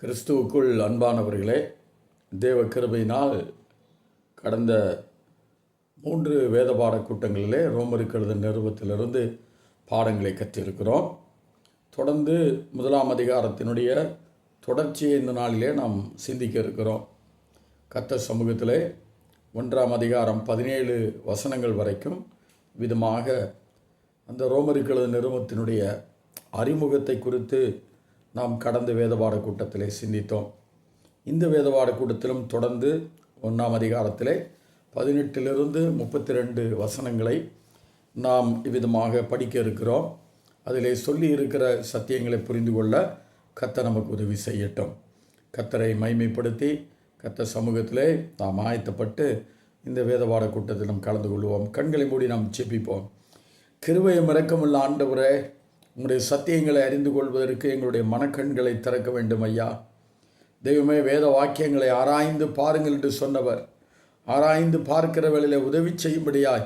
கிறிஸ்துவுக்குள் அன்பானவர்களே, தேவ கிருபையினால் கடந்த 3 வேத பாட கூட்டங்களிலே ரோமருக்கு எழுதின நிருபத்திலிருந்து பாடங்களை கற்றிருக்கிறோம். தொடர்ந்து 1ஆம் அதிகாரத்தினுடைய தொடர்ச்சியை இந்த நாளிலே நாம் சிந்திக்க இருக்கிறோம். கர்த்தர் சமூகத்திலே 1ஆம் அதிகாரம் 17 வசனங்கள் வரைக்கும் விதமாக அந்த ரோமருக்கு எழுதின நிருபத்தினுடைய அறிமுகத்தை குறித்து நாம் கடந்த வேதபாட கூட்டத்திலே சிந்தித்தோம். இந்த வேதபாட கூட்டத்திலும் தொடர்ந்து 1ஆம் அதிகாரத்திலே 18 32 வசனங்களை நாம் இவ்விதமாக படிக்க இருக்கிறோம். அதிலே சொல்லி இருக்கிற சத்தியங்களை புரிந்து கொள்ள கர்த்தர் நமக்கு உதவி செய்யட்டும். கர்த்தரை மைமைப்படுத்தி கர்த்தர் சமூகத்திலே நாம் ஆயத்தப்பட்டு இந்த வேதபாட கூட்டத்திலும் கலந்து கொள்வோம். கண்களை மூடி நாம் ஜெபிப்போம். கிருபையும் இரக்கமுள்ள ஆண்டவரே, உங்களுடைய சத்தியங்களை அறிந்து கொள்வதற்கு எங்களுடைய மனக்கண்களை திறக்க வேண்டும் ஐயா. தெய்வமே, வேத வாக்கியங்களை ஆராய்ந்து பாருங்கள் என்று சொன்னவர், ஆராய்ந்து பார்க்கிற வேளையிலே உதவி செய்யும்படியாய்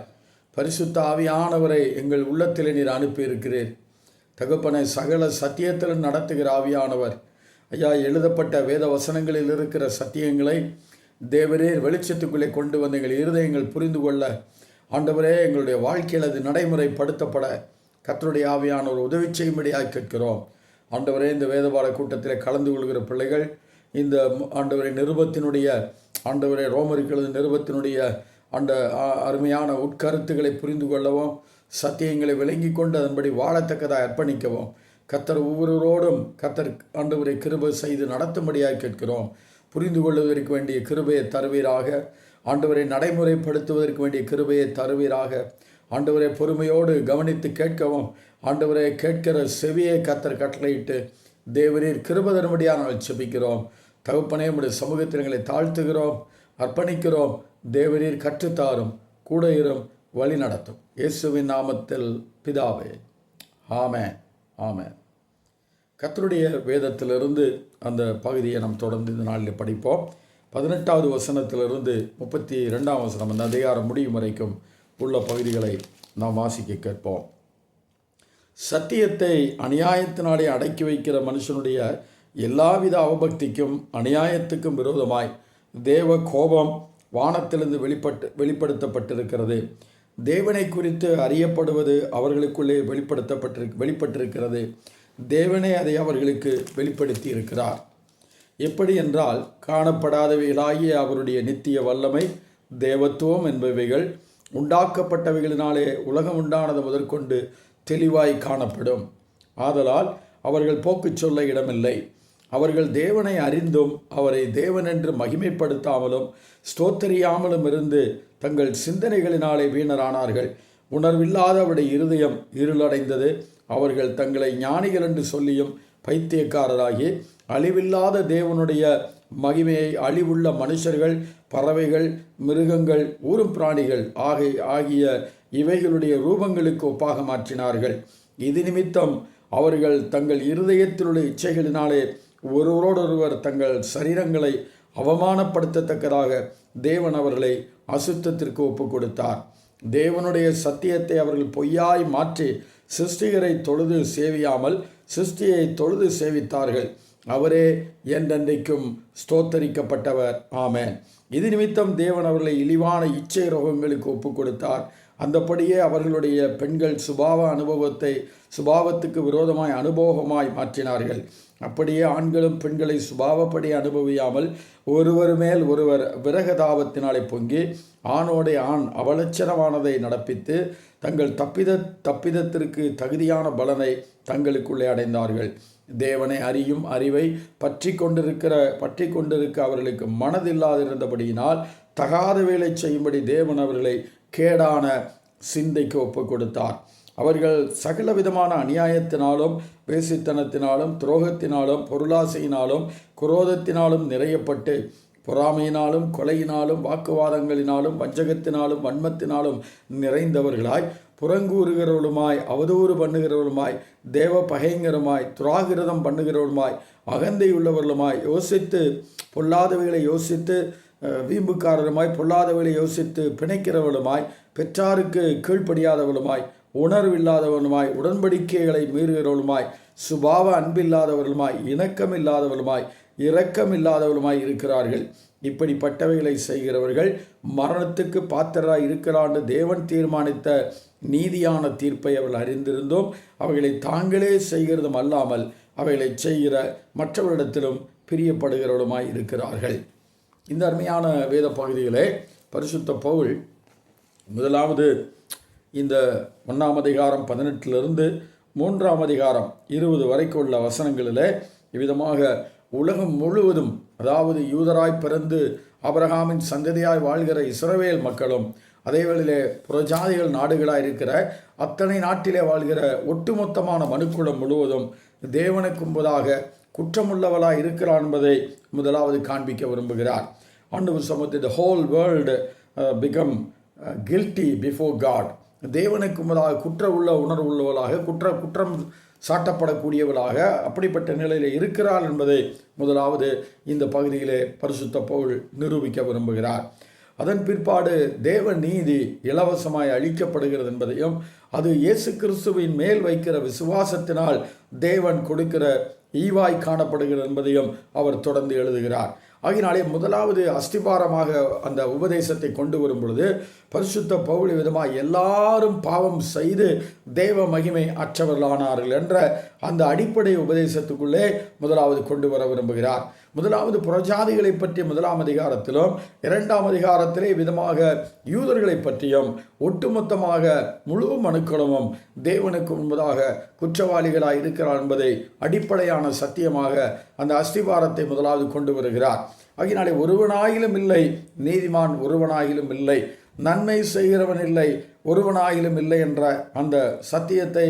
பரிசுத்த ஆவியானவரை எங்கள் உள்ளத்திலே நீர் அனுப்பியிருக்கிறீர். தகப்பனை, சகல சத்தியத்தில் நடத்துகிற ஆவியானவர் ஐயா, எழுதப்பட்ட வேத வசனங்களில் இருக்கிற சத்தியங்களை தேவரீர் வெளிச்சத்துக்குள்ளே கொண்டு வந்து எங்கள் இருதயங்கள் புரிந்து கொள்ள ஆண்டவரே, எங்களுடைய வாழ்க்கையில் அது நடைமுறைப்படுத்தப்பட கர்த்தருடைய ஆவியானவர் உதவி செய்யும்படியாக கேட்கிறோம். ஆண்டவரே, இந்த வேதபாட கூட்டத்தில் கலந்து கொள்கிற பிள்ளைகள் இந்த ஆண்டவரை நிருபத்தினுடைய ஆண்டவரை ரோமருக்கு எழுதின நிருபத்தினுடைய அந்த அருமையான உட்கருத்துக்களை புரிந்து கொள்ளவும், சத்தியங்களை விளங்கி கொண்டு அதன்படி வாழத்தக்கதாக அர்ப்பணிக்கவும் கர்த்தர் ஒவ்வொருவரோடும் கர்த்தர் ஆண்டவரை கிருபை செய்து நடத்தும்படியாக கேட்கிறோம். புரிந்து கொள்வதற்கு வேண்டிய கிருபையை தருவீராக. ஆண்டவரை நடைமுறைப்படுத்துவதற்கு வேண்டிய கிருபையை தருவீராக. ஆண்டவரை பொறுமையோடு கவனித்து கேட்கவும், ஆண்டவரை கேட்கிற செவியை கர்த்தர் கட்டளையிட்டு தேவரீர் கிருபை தரும்படியாக நாங்கள் செபிக்கிறோம். தகப்பனே, உம்முடைய சமூகத்தில் எங்களை தாழ்த்துகிறோம், அர்ப்பணிக்கிறோம். தேவரீர் கற்றுத்தாரும், கூட இரும், வழி நடத்தும். இயேசுவின் நாமத்தில் பிதாவே, ஆமென், ஆமென். கர்த்தருடைய வேதத்திலிருந்து அந்த பகுதியை நாம் தொடர்ந்து இந்த நாளில் படிப்போம். 18வது வசனத்திலிருந்து 32ஆம் வசனம் அந்த அதிகாரம் முடியும் வரைக்கும் உள்ள பகுதிகளை நாம் வாசிக்க கேட்போம். சத்தியத்தை அநியாயத்தினாலே அடக்கி வைக்கிற மனுஷனுடைய எல்லாவித அவபக்திக்கும் அநியாயத்துக்கும் விரோதமாய் தேவ கோபம் வானத்திலிருந்து வெளிப்படுத்தப்பட்டிருக்கிறது. தேவனை குறித்து அறியப்படுவது அவர்களுக்குள்ளே வெளிப்பட்டிருக்கிறது. தேவனே அதை அவர்களுக்கு வெளிப்படுத்தி இருக்கிறார். எப்படி என்றால், காணப்படாதவைகளாகிய அவருடைய நித்திய வல்லமை, தேவத்துவம் என்பவைகள் உண்டாக்கப்பட்டவைகளினாலே உலகம் உண்டானது முதற்கொண்டு தெளிவாய் காணப்படும். ஆதலால் அவர்கள் போக்கு சொல்ல இடமில்லை. அவர்கள் தேவனை அறிந்தும் அவரை தேவனென்று மகிமைப்படுத்தாமலும் ஸ்தோத்தரியாமலும் இருந்து தங்கள் சிந்தனைகளினாலே வீணரானார்கள். உணர்வில்லாத அவருடைய இருதயம் இருளடைந்தது. அவர்கள் தங்களை ஞானிகள் என்று சொல்லியும் பைத்தியக்காரராகி அழிவில்லாத தேவனுடைய மகிமையை அழிவுள்ள மனுஷர்கள், பறவைகள், மிருகங்கள், ஊரும் பிராணிகள் ஆகிய இவைகளுடைய ரூபங்களுக்கு ஒப்பாக மாற்றினார்கள். இது நிமித்தம் அவர்கள் தங்கள் இருதயத்திலுள்ள இச்சைகளினாலே ஒருவரோடொருவர் தங்கள் சரீரங்களை அவமானப்படுத்தத்தக்கதாக தேவன் அவர்களை அசுத்தத்திற்கு ஒப்பு கொடுத்தார். தேவனுடைய சத்தியத்தை அவர்கள் பொய்யாய் மாற்றி சிருஷ்டிகரை தொழுது சேவியாமல் சிருஷ்டியை தொழுது சேவித்தார்கள். அவரே என்றென்றைக்கும் ஸ்தோத்தரிக்கப்பட்டவர். ஆமென். இது நிமித்தம் தேவன் அவர்களை இழிவான இச்சை ரோகங்களுக்கு ஒப்பு கொடுத்தார். அந்தபடியே அவர்களுடைய பெண்கள் சுபாவத்துக்கு விரோதமாய் அனுபவமாய் மாற்றினார்கள். அப்படியே ஆண்களும் பெண்களை சுபாவப்படி அனுபவியாமல் ஒருவர் மேல் ஒருவர் விரகதாபத்தினாலே பொங்கி ஆணோடைய ஆண் அவலட்சணமானதை நடப்பித்து தங்கள் தப்பிதத்திற்கு தகுதியான பலனை தங்களுக்குள்ளே அடைந்தார்கள். தேவனை அறியும் அறிவை பற்றி கொண்டிருக்க அவர்களுக்கு மனதில்லாதிருந்தபடியினால் தகாத வேலை செய்யும்படி தேவன் அவர்களை கேடான சிந்தைக்கு ஒப்பு கொடுத்தார். அவர்கள் சகல விதமான அநியாயத்தினாலும் வேசித்தனத்தினாலும் துரோகத்தினாலும் பொருளாசையினாலும் குரோதத்தினாலும் நிறையப்பட்டு பொறாமையினாலும் கொலையினாலும் வாக்குவாதங்களினாலும் வஞ்சகத்தினாலும் வன்மத்தினாலும் நிறைந்தவர்களாய் புறங்கூறுகிறவர்களுமாய் அவதூறு பண்ணுகிறவர்களுமாய் தேவ பகைங்கரமாய் துராகிருதம் பண்ணுகிறவர்களுமாய் அகந்தை உள்ளவர்களுமாய் யோசித்து பொல்லாதவைகளை யோசித்து வீம்புக்காரருமாய் பொல்லாதவைகளை யோசித்து பிணைக்கிறவர்களுமாய் பெற்றாருக்கு கீழ்ப்படியாதவர்களுமாய் உணர்வில்லாதவர்களுமாய் உடன்படிக்கைகளை மீறுகிறவர்களுமாய் சுபாவ அன்பில்லாதவர்களுமாய் இணக்கமில்லாதவர்களுமாய் இரக்கமில்லாதவர்களுமாய் இருக்கிறார்கள். இப்படிப்பட்டவைகளை செய்கிறவர்கள் மரணத்துக்கு பாத்திரராய் இருக்கிறார் தேவன் தீர்மானித்த நீதியான தீர்ப்பை அவர்கள் அறிந்திருந்தோம். அவைகளை தாங்களே செய்கிறதும் அல்லாமல் அவைகளை செய்கிற மற்றவரிடத்திலும் பிரியப்படுகிறவருமாய் இருக்கிறார்கள். இந்த அருமையான வேத பகுதிகளே பரிசுத்த பவுல் முதலாவது இந்த 1ஆம் அதிகாரம் 18 3ஆம் அதிகாரம் 20 வரைக்கும் உள்ள வசனங்களிலே இவ்விதமாக உலகம் முழுவதும், அதாவது யூதராய் பிறந்து ஆபிரகாமின் சந்ததியாய் வாழ்கிற இஸ்ரவேல் மக்களும், அதேவேளையிலே புறஜாதிகள் நாடுகளாக இருக்கிற அத்தனை நாட்டிலே வாழ்கிற ஒட்டுமொத்தமான மனுக்குலம் முழுவதும் தேவனுக்கு முன்பதாக குற்றமுள்ளவளாய் இருக்கிறார் என்பதை முதலாவது காண்பிக்க விரும்புகிறார். ஆண்டவர் சமூகத்தில் the whole world become guilty before God. தேவனுக்கு முன்பதாக குற்ற உள்ள உணர்வு உள்ளவளாக குற்றம் சாட்டப்படக்கூடியவளாக அப்படிப்பட்ட நிலையில் இருக்கிறார் என்பதை முதலாவது இந்த பகுதியிலே பரிசுத்த பவுல் நிரூபிக்க விரும்புகிறார். அதன் பிற்பாடு தேவ நீதி இலவசமாய் அளிக்கப்படுகிறது என்பதையும், அது இயேசு கிறிஸ்துவின் மேல் வைக்கிற விசுவாசத்தினால் தேவன் கொடுக்கிற ஈவாய் காணப்படுகிறது என்பதையும் அவர் தொடர்ந்து எழுதுகிறார். ஆகினாலே முதலாவது அஸ்திபாரமாக அந்த உபதேசத்தை கொண்டு வரும் பொழுது பரிசுத்த பவுல் விதமாக எல்லாரும் பாவம் செய்து தேவ மகிமை அற்றவர்களானார்கள் என்ற அந்த அடிப்படை உபதேசத்துக்குள்ளே முதலாவது கொண்டு வர விரும்புகிறார். முதலாவது புறஜாதிகளை பற்றி 1ஆம் அதிகாரத்திலும் 2ஆம் அதிகாரத்திலே விதமாக யூதர்களை பற்றியும் ஒட்டுமொத்தமாக முழு மனுக்களமும் தேவனுக்கு முன்பதாக குற்றவாளிகளாக இருக்கிறார் என்பதை அடிப்படையான சத்தியமாக அந்த அஸ்திபாரத்தை முதலாவது கொண்டு வருகிறார். ஆகினாலே ஒருவனாயிலும் இல்லை, நீதிமான் ஒருவனாயிலும் இல்லை, நன்மை செய்கிறவன் இல்லை, ஒருவனாயிலும் இல்லை என்ற அந்த சத்தியத்தை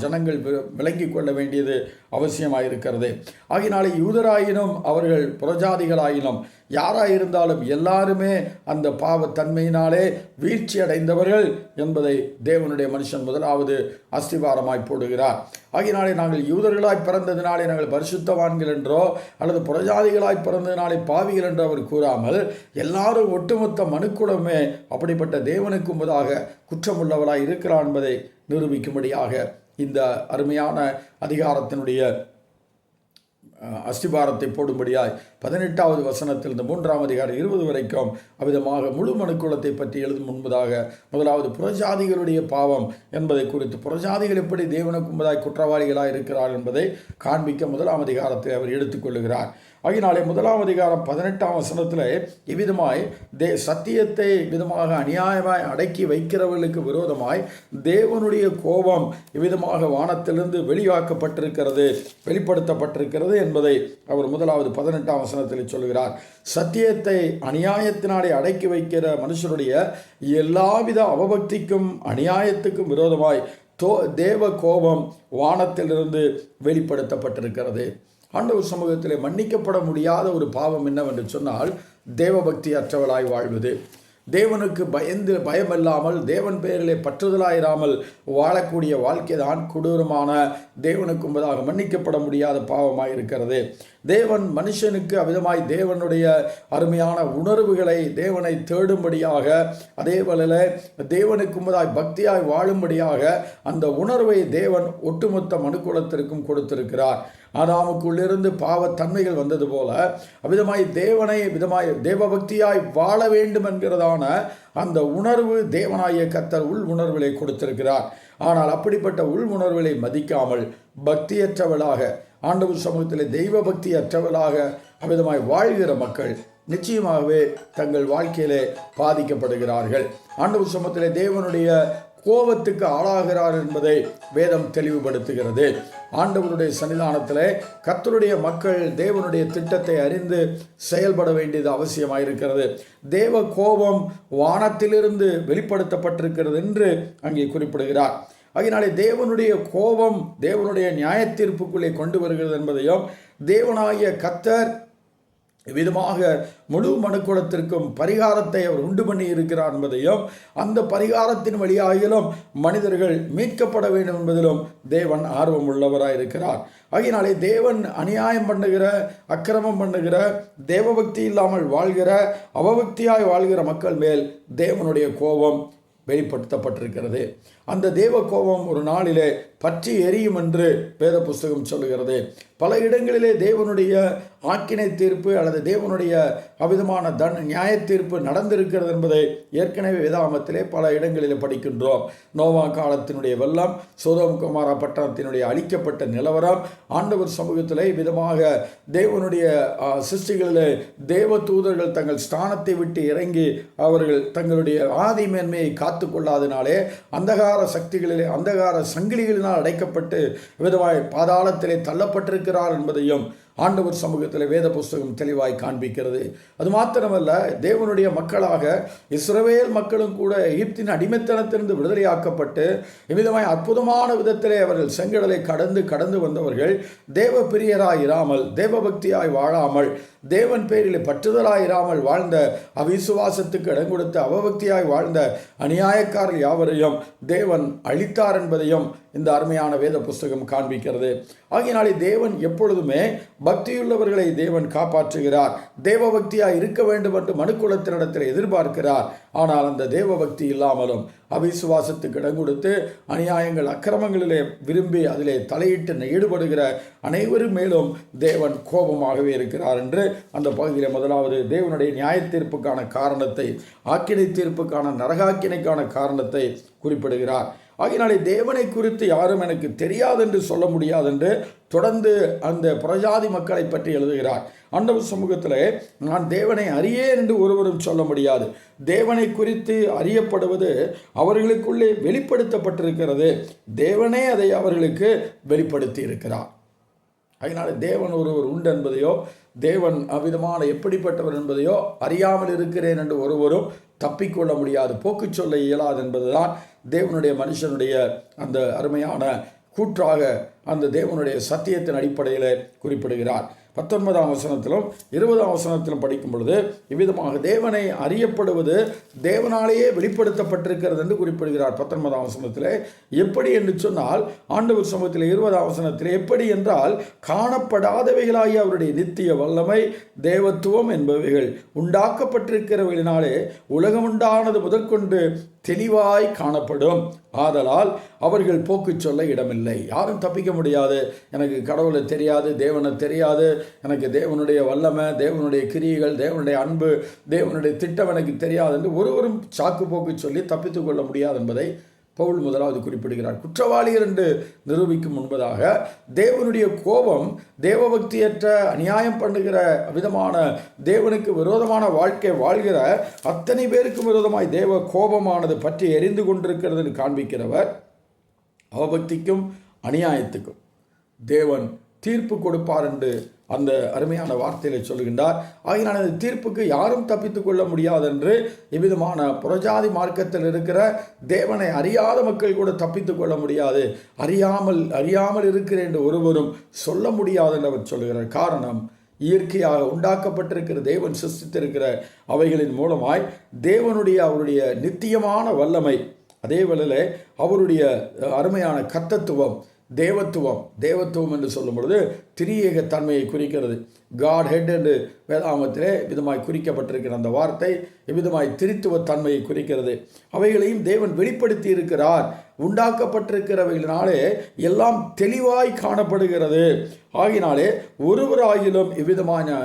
ஜனங்கள் விளங்கி கொள்ள வேண்டியது அவசியமாயிருக்கிறது. ஆகினாலே யூதராயினும் அவர்கள் புறஜாதிகளாயினும் யாராயிருந்தாலும் எல்லாருமே அந்த பாவத்தன்மையினாலே வீழ்ச்சி அடைந்தவர்கள் என்பதை தேவனுடைய மனுஷன் முதலாவது அஸ்திவாரமாய் போடுகிறார். ஆகினாலே நாங்கள் யூதர்களாய் பிறந்ததினாலே நாங்கள் பரிசுத்தவான்கள் என்றோ அல்லது புறஜாதிகளாய் பிறந்ததினாலே பாவிகள் என்றோ அவர் கூறாமல் எல்லாரும் ஒட்டுமொத்த மனுக்குலமே அப்படிப்பட்ட தேவனுக்கு முன்பதாக குற்றமுள்ளவராய் இருக்கிறார் என்பதை நிரூபிக்கும்படியாக இந்த அருமையான அதிகாரத்தினுடைய அஸ்திபாரத்தை போடும்படியாய் 18வது வசனத்திலிருந்து 3ஆம் அதிகாரம் 20 வரைக்கும் அவ்விதமாக முழு மனுக்குலத்தை பற்றி எழுதும் முன்பதாக முதலாவது புறஜாதிகளுடைய பாவம் என்பதை குறித்து, புறஜாதிகள் எப்படி தேவனுக்கு முன்பதாய் குற்றவாளிகளாக இருக்கிறார் என்பதை காண்பிக்க 1ஆம் அதிகாரத்தை அவர் எடுத்துக்கொள்கிறார். ஆகினாலே 1ஆம் அதிகாரம் 18ஆம் வசனத்தில் இவ்விதமாய் சத்தியத்தை விதமாக அநியாயமாய் அடக்கி வைக்கிறவர்களுக்கு விரோதமாய் தேவனுடைய கோபம் இவ்விதமாக வானத்திலிருந்து வெளிப்படுத்தப்பட்டிருக்கிறது என்பதை அவர் முதலாவது 18ஆம் வசனத்தில் சொல்கிறார். சத்தியத்தை அநியாயத்தினாலே அடக்கி வைக்கிற மனுஷருடைய எல்லாவித அவபக்திக்கும் அநியாயத்துக்கும் விரோதமாய் தேவ கோபம் வானத்திலிருந்து வெளிப்படுத்தப்பட்டிருக்கிறது. ஆண்டவர் சமூகத்திலே மன்னிக்கப்பட முடியாத ஒரு பாவம் என்னவென்று சொன்னால் தேவபக்தி அற்றவளாய் வாழ்வது. தேவனுக்கு பயமில்லாமல் தேவன் பெயரிலே பற்றுதலாயிராமல் வாழக்கூடிய வாழ்க்கை தான் கொடூரமான தேவனுக்கு முன்பதாக மன்னிக்கப்பட முடியாத பாவமாய் இருக்கிறது. தேவன் மனுஷனுக்கு அவ்விதமாய் தேவனுடைய அருமையான உணர்வுகளை தேவனை தேடும்படியாக, அதே வேளையில் தேவனுக்கு முன்பதாய் பக்தியாய் வாழும்படியாக அந்த உணர்வை தேவன் ஒட்டுமொத்த மனுக்குலத்திற்கும் கொடுத்திருக்கிறார். ஆதாமுக்குள்ளிருந்து பாவத்தன்மைகள் வந்தது போல அவ்விதமாய் தேவனை தேவபக்தியாய் வாழ வேண்டும் என்கிறதான அந்த உணர்வு தேவனாய கர்த்தர் உள் உணர்வுகளை கொடுத்திருக்கிறார். ஆனால் அப்படிப்பட்ட உள் உணர்வுகளை மதிக்காமல் பக்தியற்றவளாக, ஆண்டவர் சமூகத்தில் தெய்வ பக்தி அற்றவளாக அவ்விதமாய் வாழ்கிற மக்கள் நிச்சயமாகவே தங்கள் வாழ்க்கையிலே பாதிக்கப்படுகிறார்கள். ஆண்டவர் சமூகத்திலே தேவனுடைய கோபத்துக்கு ஆளாகிறார் என்பதை வேதம் தெளிவுபடுத்துகிறது. ஆண்டவருடைய சன்னிதானத்திலே கர்த்தருடைய மக்கள் தேவனுடைய திட்டத்தை அறிந்து செயல்பட வேண்டியது அவசியமாயிருக்கிறது. தேவ கோபம் வானத்திலிருந்து வெளிப்படுத்தப்பட்டிருக்கிறது என்று அங்கே குறிப்பிடுகிறார். அதனாலே தேவனுடைய கோபம் தேவனுடைய நியாய தீர்ப்புக்குள்ளே கொண்டு வருகிறது என்பதையும், தேவனாகிய கர்த்தர் விதமாக முழு மனுக்குலத்திற்கும் பரிகாரத்தை அவர் உண்டு பண்ணி இருக்கிறார் என்பதையும், அந்த பரிகாரத்தின் வழியாகிலும் மனிதர்கள் மீட்கப்பட வேண்டும் என்பதிலும் தேவன் ஆர்வம் உள்ளவராய் இருக்கிறார். ஆகினாலே தேவன் அநியாயம் பண்ணுகிற, அக்கிரமம் பண்ணுகிற, தேவபக்தி இல்லாமல் வாழ்கிற, அவபக்தியாய் வாழ்கிற மக்கள் மேல் தேவனுடைய கோபம் வெளிப்படுத்தப்பட்டிருக்கிறது. அந்த தேவ கோபம் ஒரு நாளிலே பற்றி எரியும் என்று வேத புஸ்தகம் சொல்லுகிறது. பல இடங்களிலே தேவனுடைய ஆக்கினை தீர்ப்பு அல்லது தேவனுடைய அவிதமான நியாய தீர்ப்பு நடந்திருக்கிறது என்பதை ஏற்கனவே வேதாகமத்திலே பல இடங்களிலே படிக்கின்றோம். நோவா காலத்தினுடைய வெள்ளம், சோதோம் கொமோரா பட்டணத்தினுடைய அழிக்கப்பட்ட நிலவரம், ஆண்டவர் சமூகத்திலே விதமாக தேவனுடைய சிருஷ்டிகளிலே தேவ தூதர்கள் தங்கள் ஸ்தானத்தை விட்டு இறங்கி அவர்கள் தங்களுடைய ஆதி மேன்மையை காத்து கொள்ளாதனாலே அந்தகார சக்திகளிலே அந்தகார சங்கிலிகளினால் அடைக்கப்பட்டு விதமாய் பாதாளத்திலே தள்ளப்பட்டிருக்கிறார் என்பதையும் ஆண்டவர் சமூகத்தில் வேத புஸ்தகம் தெளிவாய் காண்பிக்கிறது. அது மாத்திரமல்ல, தேவனுடைய மக்களாக இஸ்ரவேல் மக்களும் கூட எகிப்தின் அடிமைத்தனத்திலிருந்து விடுதலையாக்கப்பட்டு இவ்விதமாய் அற்புதமான விதத்திலே அவர்கள் செங்கடலை கடந்து வந்தவர்கள் தேவ பிரியராயிராமல், தேவ பக்தியாய் வாழாமல், தேவன் பேரில் பற்றுதலாயிராமல் வாழ்ந்த, அவிசுவாசத்துக்கு இடம் கொடுத்து அவபக்தியாய் வாழ்ந்த அநியாயக்காரர் யாவரையும் தேவன் அழித்தார் என்பதையும் இந்த அருமையான வேத புஸ்தகம் காண்பிக்கிறது. ஆகையினாலே தேவன் எப்பொழுதுமே பக்தியுள்ளவர்களை தேவன் காப்பாற்றுகிறார். தேவ பக்தியாய் இருக்க வேண்டும் என்று மனுக்குலத்தினிடத்தில் எதிர்பார்க்கிறார். ஆனால் அந்த தேவ பக்தி இல்லாமலும் அவிசுவாசத்துக்கு இடம் கொடுத்து அநியாயங்கள் அக்கிரமங்களிலே விரும்பி அதிலே தலையிட்டு ஈடுபடுகிற அனைவரும் மேலும் தேவன் கோபமாகவே இருக்கிறார் என்று அந்த பகுதியில் முதலாவது தேவனுடைய நியாய தீர்ப்புக்கான காரணத்தை, ஆக்கினை தீர்ப்புக்கான நரகாக்கினைக்கான காரணத்தை குறிப்பிடுகிறார். ஆகினாலே தேவனை குறித்து யாரும் எனக்கு தெரியாது என்று சொல்ல முடியாது என்று தொடர்ந்து அந்த புறஜாதி மக்களை பற்றி எழுதுகிறார். ஆண்டவர் சமூகத்தில் நான் தேவனை அறியேன் என்று ஒருவரும் சொல்ல முடியாது. தேவனை குறித்து அறியப்படுவது அவர்களுக்குள்ளே வெளிப்படுத்தப்பட்டிருக்கிறது. தேவனே அதை அவர்களுக்கு வெளிப்படுத்தி இருக்கிறார். அதனால் தேவன் ஒருவர் உண்டு என்பதையோ, தேவன் அவ்விதமான எப்படிப்பட்டவர் என்பதையோ அறியாமல் இருக்கிறேன் என்று ஒருவரும் தப்பிக்கொள்ள முடியாது, போக்கு சொல்ல இயலாது என்பதுதான் தேவனுடைய மனுஷனுடைய அந்த அருமையான கூற்றாக அந்த தேவனுடைய சத்தியத்தின் அடிப்படையில் குறிப்பிடுகிறார். 19ஆம் வசனத்திலும் 20ஆம் வசனத்திலும் படிக்கும் பொழுது இவ்விதமாக தேவனை அறியப்படுவது தேவனாலேயே வெளிப்படுத்தப்பட்டிருக்கிறது என்று குறிப்பிடுகிறார். 19ஆம் வசனத்தில் எப்படி என்று சொன்னால், ஆண்டவர் சமூகத்தில் 20ஆம் வசனத்தில் எப்படி என்றால், காணப்படாதவைகளாகிய அவருடைய நித்திய வல்லமை, தேவத்துவம் என்பவைகள் உண்டாக்கப்பட்டிருக்கிறவைகளினாலே உலகமுண்டானது முதற்கொண்டு தெளிவாய் காணப்படும். ஆதலால் அவர்கள் போக்கு சொல்ல இடமில்லை. யாரும் தப்பிக்க முடியாது. எனக்கு கடவுளை தெரியாது, தேவனை தெரியாது, எனக்கு தேவனுடைய வல்லமை, தேவனுடைய கிரியைகள், தேவனுடைய அன்பு, தேவனுடைய திட்டம் எனக்கு தெரியாது என்று ஒருவரும் சாக்கு போக்கு சொல்லி தப்பித்துக் கொள்ள முடியாது என்பதை பவுல் முதலாவது குறிப்பிடுகிறார். குற்றவாளிகள் என்று நிரூபிக்கும் முன்பதாக தேவனுடைய கோபம் தேவபக்தியற்ற அநியாயம் பண்ணுகிற விதமான தேவனுக்கு விரோதமான வாழ்க்கை வாழ்கிற அத்தனை பேருக்கு விரோதமாய் தேவ கோபமானது பற்றி எரிந்து கொண்டிருக்கிறது என்று காண்பிக்கிறவர் அவபக்திக்கும் அநியாயத்துக்கும் தேவன் தீர்ப்பு கொடுப்பார் என்று அந்த அருமையான வார்த்தையில சொல்லுகின்றார். ஆகினால் அந்த தீர்ப்புக்கு யாரும் தப்பித்துக் கொள்ள முடியாது என்று இவ்விதமான புறஜாதி மார்க்கத்தில் இருக்கிற தேவனை அறியாத மக்கள் கூட தப்பித்துக் கொள்ள முடியாது, அறியாமல் இருக்கிறேன் என்று ஒருவரும் சொல்ல முடியாது என்று அவர் சொல்லுகிறார். காரணம், இயற்கையாக உண்டாக்கப்பட்டிருக்கிற தேவன் சிருஷ்டித்திருக்கிற அவைகளின் மூலமாய் அவருடைய நித்தியமான வல்லமை, அதே வேளையிலே அவருடைய அருமையான கர்த்தத்துவம், தேவத்துவம் என்று சொல்லும் பொழுது திரியேக தன்மையை குறிக்கிறது. காட் ஹெட் என்று வேதாகமத்திலே விதமாய் குறிக்கப்பட்டிருக்கிற அந்த வார்த்தை இவ்விதமாய் திரித்துவ தன்மையை குறிக்கிறது. அவைகளையும் தேவன் வெளிப்படுத்தி இருக்கிறார். உண்டாக்கப்பட்டிருக்கிறவைகளினாலே எல்லாம் தெளிவாய் காணப்படுகிறது. ஆகினாலே ஒருவராகிலும் இவ்விதமான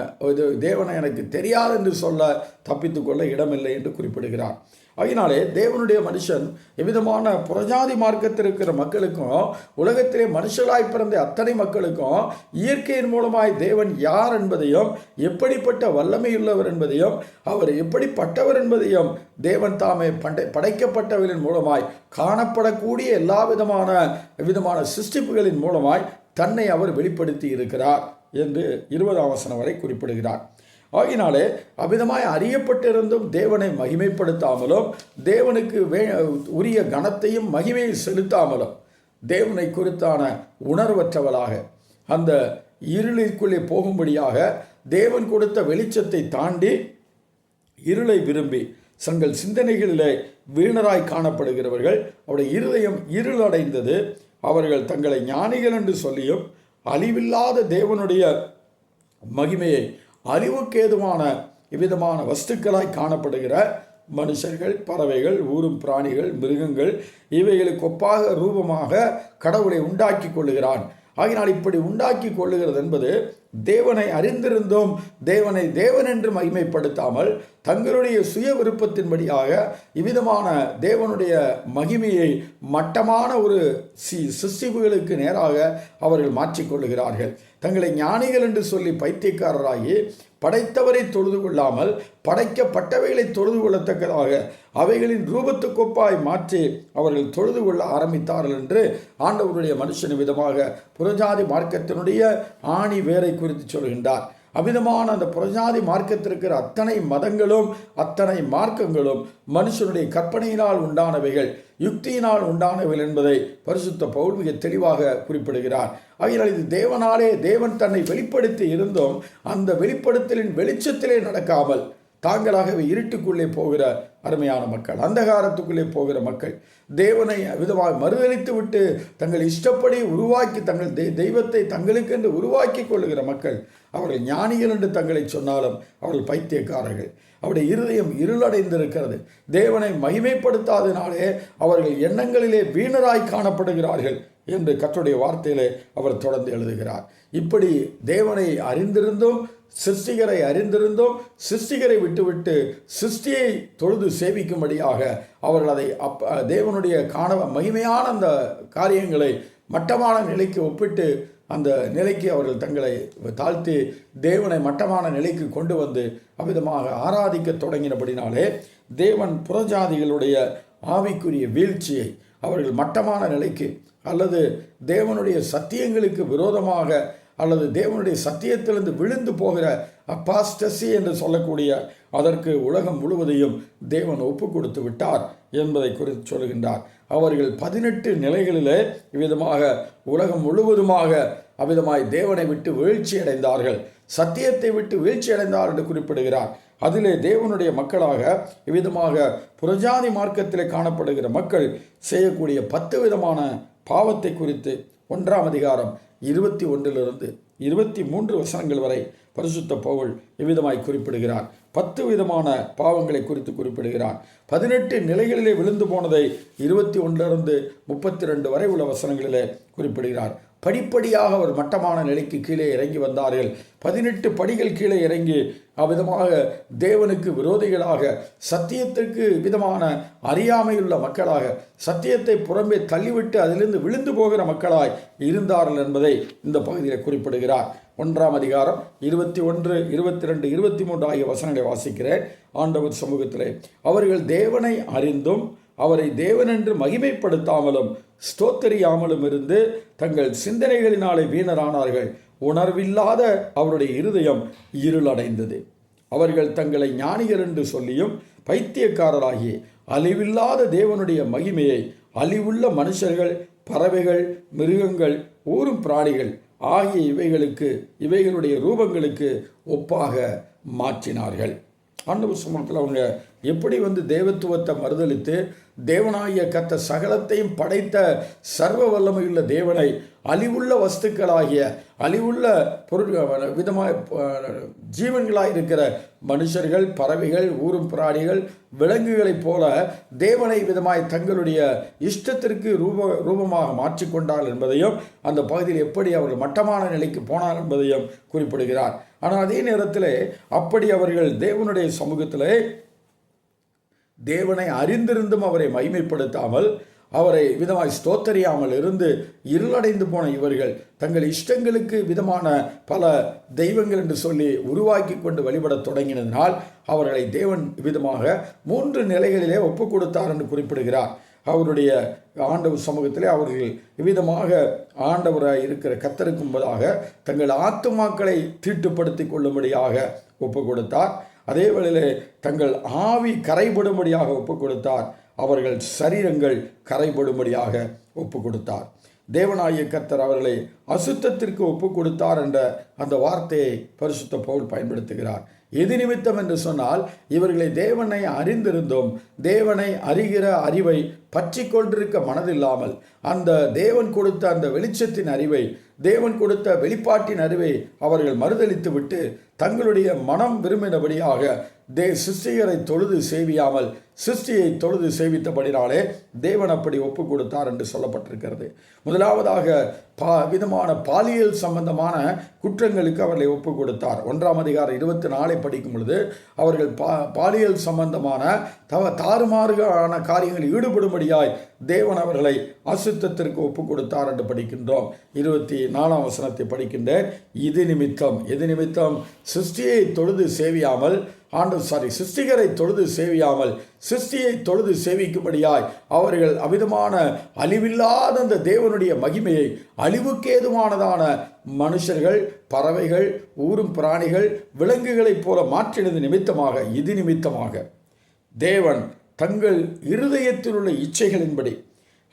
தேவனை எனக்கு தெரியாது என்று சொல்ல தப்பித்துக் கொள்ள இடமில்லை என்று குறிப்பிடுகிறார். ஆகினாலே தேவனுடைய மனுஷன் எவ்விதமான புறஜாதி மார்க்கத்தில் இருக்கிற மக்களுக்கும் உலகத்திலே மனுஷராய் பிறந்த அத்தனை மக்களுக்கும் இயற்கையின் மூலமாய் தேவன் யார் என்பதையும், எப்படிப்பட்ட வல்லமையுள்ளவர் என்பதையும், அவர் எப்படிப்பட்டவர் என்பதையும் தேவன் தாமே படைக்கப்பட்டவர்களின் மூலமாய் காணப்படக்கூடிய எல்லா விதமான சிருஷ்டிப்புகளின் மூலமாய் தன்னை அவர் வெளிப்படுத்தி இருக்கிறார் என்று 20ஆம் வசனம் வரை குறிப்பிடுகிறார். ஆகினாலே அவ்விதமாய் அறியப்பட்டிருந்தும் தேவனை மகிமைப்படுத்தாமலும் தேவனுக்கு உரிய கனத்தையும் மகிமையை செலுத்தாமலும் தேவனை குறித்தான உணர்வற்றவளாக அந்த இருளிற்குள்ளே போகும்படியாக தேவன் கொடுத்த வெளிச்சத்தை தாண்டி இருளை விரும்பி தங்கள் சிந்தனைகளிலே வீணராய் காணப்படுகிறவர்கள், அவருடைய இருதயம் இருளடைந்தது. அவர்கள் தங்களை ஞானிகள் என்று சொல்லியும் அழிவில்லாத தேவனுடைய மகிமையை அழிவுக்கேதுவான இவ்விதமான வஸ்துக்களாய் காணப்படுகிற மனுஷர்கள், பறவைகள், ஊரும் பிராணிகள், மிருகங்கள் இவைகளுக்கு ஒப்பாக ரூபமாக கடவுளை உண்டாக்கி கொள்ளுகிறான். ஆகினால் இப்படி உண்டாக்கி கொள்ளுகிறது என்பது தேவனை அறிந்திருந்தோம் தேவனை தேவன் என்று மகிமைப்படுத்தாமல் தங்களுடைய சுய விருப்பத்தின்படியாக இவ்விதமான தேவனுடைய மகிமையை மட்டமான ஒரு சிருஷ்டிப்புகளுக்கு நேராக அவர்கள் மாற்றிக்கொள்ளுகிறார்கள். தங்களை ஞானிகள் என்று சொல்லி பைத்தியக்காரராகி படைத்தவரை தொழுது கொள்ளாமல் படைக்கப்பட்டவைகளை தொழுது கொள்ளத்தக்கதாக அவைகளின் ரூபத்துக்கொப்பாய் மாற்றி அவர்கள் தொழுது கொள்ள ஆரம்பித்தார்கள் என்று ஆண்டவருடைய மனுஷன் விதமாக புறஜாதி மார்க்கத்தினுடைய ஆணி வேரை குறித்து சொல்கின்றார். அவ்விதமான அந்த புறஜாதி மார்க்கத்திற்கிற அத்தனை மதங்களும் அத்தனை மார்க்கங்களும் மனுஷனுடைய கற்பனையினால் உண்டானவைகள், யுக்தியினால் உண்டானவைகள் என்பதை பரிசுத்த பவுல் மிக தெளிவாக குறிப்பிடுகிறார். ஆகையால் இது தேவனாலே தேவன் தன்னை வெளிப்படுத்தி இருந்தும் அந்த வெளிப்படுத்தலின் வெளிச்சத்திலே நடக்காமல் தாங்களாகவே இருட்டுக்குள்ளே போகிற அருமையான மக்கள், அந்தகாரத்துக்குள்ளே போகிற மக்கள், தேவனை விதமாக மறுதளித்து விட்டு தங்கள் இஷ்டப்படி உருவாக்கி தங்கள் தெய்வத்தை தங்களுக்கென்று உருவாக்கி கொள்ளுகிற மக்கள், அவர்கள் ஞானிகள் என்று தங்களை சொன்னாலும் அவர்கள் பைத்தியக்காரர்கள். அவருடைய இருதயம் இருளடைந்திருக்கிறது. தேவனை மகிமைப்படுத்தாதனாலே அவர்கள் எண்ணங்களிலே வீணராய் காணப்படுகிறார்கள் என்று கர்த்தருடைய வார்த்தையிலே அவர் தொடர்ந்து எழுதுகிறார். இப்படி தேவனை அறிந்திருந்தும் சிருஷ்டிகரை அறிந்திருந்தும் சிருஷ்டிகரை விட்டுவிட்டு சிருஷ்டியை தொழுது சேவிக்கும்படியாக அவர்கள் அதை தேவனுடைய மகிமையான அந்த காரியங்களை மட்டமான நிலைக்கு ஒப்பிட்டு அந்த நிலைக்கு அவர்கள் தங்களை தாழ்த்தி தேவனை மட்டமான நிலைக்கு கொண்டு வந்து அவ்விதமாக ஆராதிக்க தொடங்கினபடினாலே தேவன் புறஜாதிகளுடைய ஆவிக்குரிய வீழ்ச்சியை அவர்கள் மட்டமான நிலைக்கு அல்லது தேவனுடைய சத்தியங்களுக்கு விரோதமாக அல்லது தேவனுடைய சத்தியத்திலிருந்து விழுந்து போகிற அப்பாஸ்டசி என்று சொல்லக்கூடிய அதற்கு உலகம் முழுவதையும் தேவன் ஒப்பு கொடுத்து விட்டார் என்பதை குறித்து சொல்கின்றார். அவர்கள் 18 நிலைகளிலே இவ்விதமாக உலகம் முழுவதுமாக அவ்விதமாய் தேவனை விட்டு வீழ்ச்சி அடைந்தார்கள், சத்தியத்தை விட்டு வீழ்ச்சி அடைந்தார் என்று குறிப்பிடுகிறார். அதிலே தேவனுடைய மக்களாக இவ்விதமாக புறஜாதி மார்க்கத்திலே காணப்படுகிற மக்கள் செய்யக்கூடிய 10 விதமான பாவத்தை குறித்து 1ஆம் அதிகாரம் 21 23 வசனங்கள் வரை பரிசுத்த பவுல் இவ்விதமாய் குறிப்பிடுகிறார். 10 விதமான பாவங்களை குறித்து குறிப்பிடுகிறார். 18 நிலைகளிலே விழுந்து போனதை 21 32 வரை உள்ள வசனங்களிலே குறிப்பிடுகிறார். படிப்படியாக அவர் மட்டமான நிலைக்கு கீழே இறங்கி வந்தார்கள். 18 படிகள் கீழே இறங்கி அவ்விதமாக தேவனுக்கு விரோதிகளாக, சத்தியத்திற்கு விதமான அறியாமையுள்ள மக்களாக, சத்தியத்தை புறம்பே தள்ளிவிட்டு அதிலிருந்து விழுந்து போகிற மக்களாய் இருந்தார்கள் என்பதை இந்த பகுதியில் குறிப்பிடுகிறார். 1ஆம் அதிகாரம் 21, 22, 23 ஆகிய வசனங்களை வாசிக்கிறேன். ஆண்டவர் சமூகத்திலே அவர்கள் தேவனை அறிந்தும் அவரை தேவன் என்று மகிமைப்படுத்தாமலும் ஸ்தோத்தரியாமலும் இருந்து தங்கள் சிந்தனைகளினாலே வீணரானார்கள். உணர்வில்லாத அவருடைய இருதயம் இருளடைந்தது. அவர்கள் தங்களை ஞானிகள் என்று சொல்லியும் பைத்தியக்காரராகி அழிவில்லாத தேவனுடைய மகிமையை அழிவுள்ள மனுஷர்கள், பறவைகள், மிருகங்கள், ஊரும் பிராணிகள் ஆகிய இவைகளுடைய ரூபங்களுக்கு ஒப்பாக மாற்றினார்கள். ஆண்டவர் சமூகத்தில் அவங்க எப்படி தேவத்துவத்தை மறுதலித்து தேவனாகிய கர்த்தர் சகலத்தையும் படைத்த சர்வ வல்லமையுள்ள தேவனை அழிவுள்ள வஸ்துக்களாகிய அழிவுள்ள விதமாக ஜீவன்களாக இருக்கிற மனுஷர்கள், பறவைகள், ஊரும் பிராணிகள், விலங்குகளைப் போல தேவனை விதமாய் தங்களுடைய இஷ்டத்திற்கு ரூபமாக மாற்றிக்கொண்டார் என்பதையும் அந்த பகுதியில் எப்படி அவர்கள் மட்டமான நிலைக்கு போனார் என்பதையும் குறிப்பிடுகிறார். ஆனால் அதே நேரத்தில் அப்படி அவர்கள் தேவனுடைய சமூகத்திலே தேவனை அறிந்திருந்தும் அவரை மகிமைப்படுத்தாமல் அவரை விதமாய் ஸ்தோத்தரியாமல் இருந்து இருளடைந்து போன இவர்கள் தங்கள் இஷ்டங்களுக்கு விதமான பல தெய்வங்கள் என்று சொல்லி உருவாக்கி கொண்டு வழிபட தொடங்கினதினால் அவர்களை தேவன் விதமாக 3 நிலைகளிலே ஒப்பு கொடுத்தார் என்று குறிப்பிடுகிறார். அவருடைய ஆண்டவர் சமூகத்திலே அவர்கள் இவ்விதமாக ஆண்டவராய் இருக்கிற கர்த்தருக்கு முன்பதாக தங்கள் ஆத்துமாக்களை தீட்டுப்படுத்தி கொள்ளும்படியாக ஒப்பு கொடுத்தார். அதே வேளையிலே தங்கள் ஆவி கரைபடும்படியாக ஒப்பு கொடுத்தார். அவர்கள் சரீரங்கள் கரைபடும்படியாக ஒப்பு கொடுத்தார். தேவனாகிய கர்த்தர் அவர்களை அசுத்தத்திற்கு ஒப்பு கொடுத்தார் என்ற அந்த வார்த்தையை பரிசுத்த பவுல் பயன்படுத்துகிறார். எது நிமித்தம் என்று சொன்னால், இவர்களை தேவனை அறிந்திருந்தும் தேவனை அறிகிற அறிவை பற்றி கொண்டிருக்க மனதில்லாமல், அந்த தேவன் கொடுத்த அந்த வெளிச்சத்தின் அறிவை, தேவன் கொடுத்த வெளிப்பாட்டின் அறிவை அவர்கள் மறுதளித்து விட்டு தங்களுடைய மனம் விரும்பினபடியாக சிருஷ்டிகரை தொழுது சேவியாமல் சிருஷ்டியை தொழுது சேவித்தபடினாலே தேவன் அப்படி ஒப்பு கொடுத்தார் என்று சொல்லப்பட்டிருக்கிறது. முதலாவதாக விதமான பாலியல் சம்பந்தமான குற்றங்களுக்கு அவர்களை ஒப்பு கொடுத்தார். 1ஆம் அதிகாரம் 24 படிக்கும் பொழுது அவர்கள் பாலியல் சம்பந்தமான தாறுமாறான காரியங்களில் ஈடுபடும்படியாய் தேவன் அவர்களை அசுத்தத்திற்கு ஒப்பு கொடுத்தார் என்று படிக்கின்றோம். 24ஆம் வசனத்தை படிக்கின்றேன். எது நிமித்தம் சிருஷ்டியை தொழுது சேவியாமல் சிருஷ்டிகரை தொழுது சேவியாமல் சிருஷ்டியை தொழுது சேவிக்கும்படியாய் அவர்கள் அவிதமான அழிவில்லாத அந்த தேவனுடைய மகிமையை அழிவுக்கேதுவானதான மனுஷர்கள், பறவைகள், ஊரும் பிராணிகள், விலங்குகளைப் போல மாற்றினது நிமித்தமாக தேவன் தங்கள் இருதயத்தில் உள்ள இச்சைகளின்படி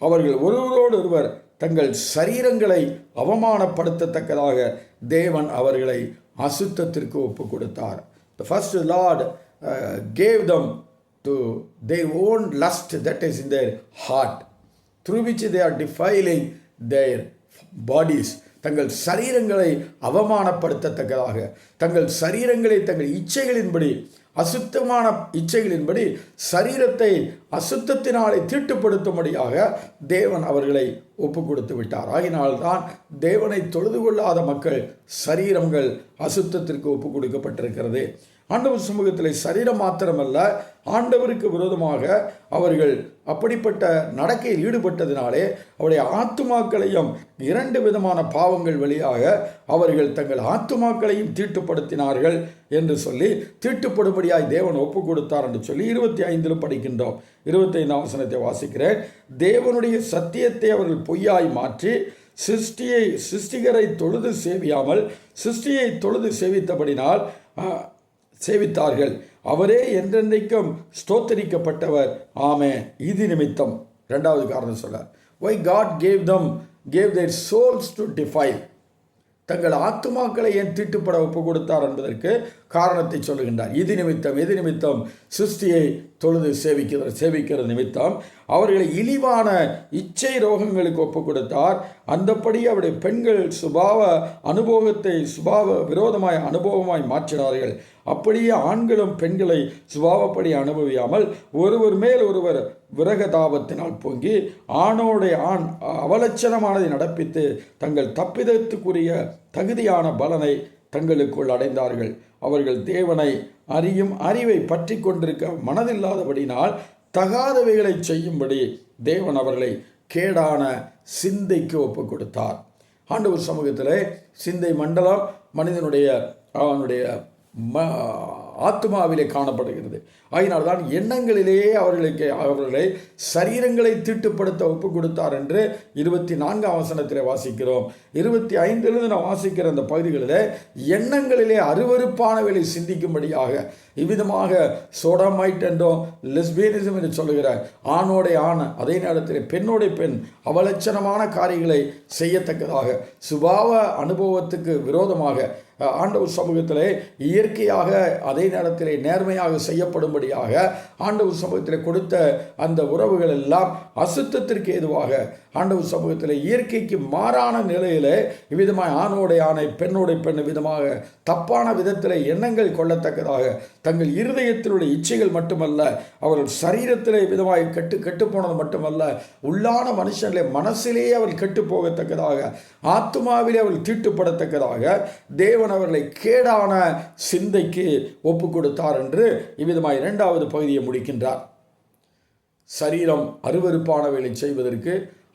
அவர்கள் ஒருவரோடொருவர் தங்கள் சரீரங்களை அவமானப்படுத்தத்தக்கதாக தேவன் அவர்களை அசுத்தத்திற்கு ஒப்பு கொடுத்தார். The first Lord gave them to their own lust that is in their heart, through which they are defiling their bodies. தங்கள் சரீரங்களை அவமானப்படுத்தத்தக்கதாக, தங்கள் சரீரங்களை தங்கள் இச்சைகளின்படி, அசுத்தமான இச்சைகளின்படி சரீரத்தை அசுத்தத்தினாலே தீட்டுப்படுத்தும்படியாக தேவன் அவர்களை ஒப்பு கொடுத்து விட்டார். ஆகினால்தான் தேவனை தொழுது கொள்ளாத மக்கள் சரீரங்கள் அசுத்தத்திற்கு ஒப்பு கொடுக்கப்பட்டிருக்கிறது. ஆண்டவர் சமூகத்தில் சரீரம் மாத்திரமல்ல, ஆண்டவருக்கு விரோதமாக அவர்கள் அப்படிப்பட்ட நடக்கையில் ஈடுபட்டதினாலே அவருடைய ஆத்துமாக்களையும் 2 விதமான பாவங்கள் வழியாக அவர்கள் தங்கள் ஆத்துமாக்களையும் தீட்டுப்படுத்தினார்கள் என்று சொல்லி தீட்டுப்படும்படியாய் தேவன் ஒப்பு கொடுத்தார் என்று சொல்லி 25 படிக்கின்றோம். 25ஆம் வசனத்தை வாசிக்கிறேன். தேவனுடைய சத்தியத்தை அவர்கள் பொய்யாய் மாற்றி சிருஷ்டிகரை தொழுது சேவியாமல் சிருஷ்டியை தொழுது சேவித்தார்கள். அவரே என்றென்றைக்கும் ஸ்தோத்தரிக்கப்பட்டவர். ஆமென். இது நிமித்தம் 2வது காரணம் சொல்றார். Why God gave their souls to defile. தங்கள் ஆத்துமாக்களை ஏன் தீட்டுப்பட ஒப்பு கொடுத்தார் என்பதற்கு காரணத்தை சொல்லுகின்றார். இது நிமித்தம் சிருஷ்டியை தொழுது சேவிக்கிற நிமித்தம் அவர்களை இழிவான இச்சை ரோகங்களுக்கு ஒப்பு கொடுத்தார். அந்தப்படி அவருடைய பெண்கள் சுபாவ விரோதமாய் அனுபவமாய் மாற்றினார்கள். அப்படியே ஆண்களும் பெண்களை சுபாவப்படி அனுபவியாமல் ஒருவர் மேல் ஒருவர் விரகதாபத்தினால் பொங்கி ஆணோடைய ஆண் அவலட்சணமானதை நடப்பித்து தங்கள் தப்பிதத்துக்குரிய தகுதியான பலனை தங்களுக்குள் அடைந்தார்கள். அவர்கள் தேவனை அறியும் அறிவை பற்றி கொண்டிருக்க மனதில்லாதபடினால் தகாதவைகளை செய்யும்படி தேவன் அவர்களை கேடான சிந்தைக்கு ஒப்பு கொடுத்தார். ஆண்டவர் சமூகத்திலே சிந்தை மண்டலம் அவனுடைய ஆத்மாவிலே காணப்படுகிறது. ஆகினால்தான் எண்ணங்களிலே அவர்களை சரீரங்களை தீட்டுப்படுத்த ஒப்பு கொடுத்தார் என்று 24ஆம் வசனத்திலே வாசிக்கிறோம். 25 நான் வாசிக்கிற அந்த பகுதிகளில் எண்ணங்களிலே அருவருப்பானவர்களை சிந்திக்கும்படியாக இவ்விதமாக சோடமைட் என்றும் லெஸ்பியனிசம் என்று சொல்லுகிற ஆணோடைய ஆண், அதே நேரத்தில் பெண்ணோடைய பெண் அவலட்சணமான காரியங்களை செய்யத்தக்கதாக சுபாவ அனுபவத்துக்கு விரோதமாக ஆண்டவர் சமூகத்திலே இயற்கையாக அதே நேரத்திலே நேர்மையாக செய்யப்படும்படியாக ஆண்டவர் சமூகத்தில் கொடுத்த அந்த உறவுகள் எல்லாம் அசுத்தத்திற்கு ஏதுவாக ஆண்டவர் சமூகத்தில் இயற்கைக்கு மாறான நிலையிலே இவ்விதமாக ஆணோடைய ஆணை பெண்ணோடைய பெண் விதமாக தப்பான விதத்தில் எண்ணங்கள் கொள்ளத்தக்கதாக தங்கள் இருதயத்தினுடைய இச்சைகள் மட்டுமல்ல, அவர்கள் சரீரத்திலே விதமாக கெட்டுப்போனது மட்டுமல்ல, உள்ளான மனுஷனிலே மனசிலேயே அவர்கள் கெட்டு போகத்தக்கதாக ஆத்துமாவிலே அவர்கள் தீட்டுப்படத்தக்கதாக தேவன் அவர்களை கேடான சிந்தைக்கு ஒப்பு கொடுத்தார் என்று இவ்விதமாக 2வது பகுதியை முடிக்கின்றார். சரீரம் அருவருப்பானவைகளை செய்வதற்கு,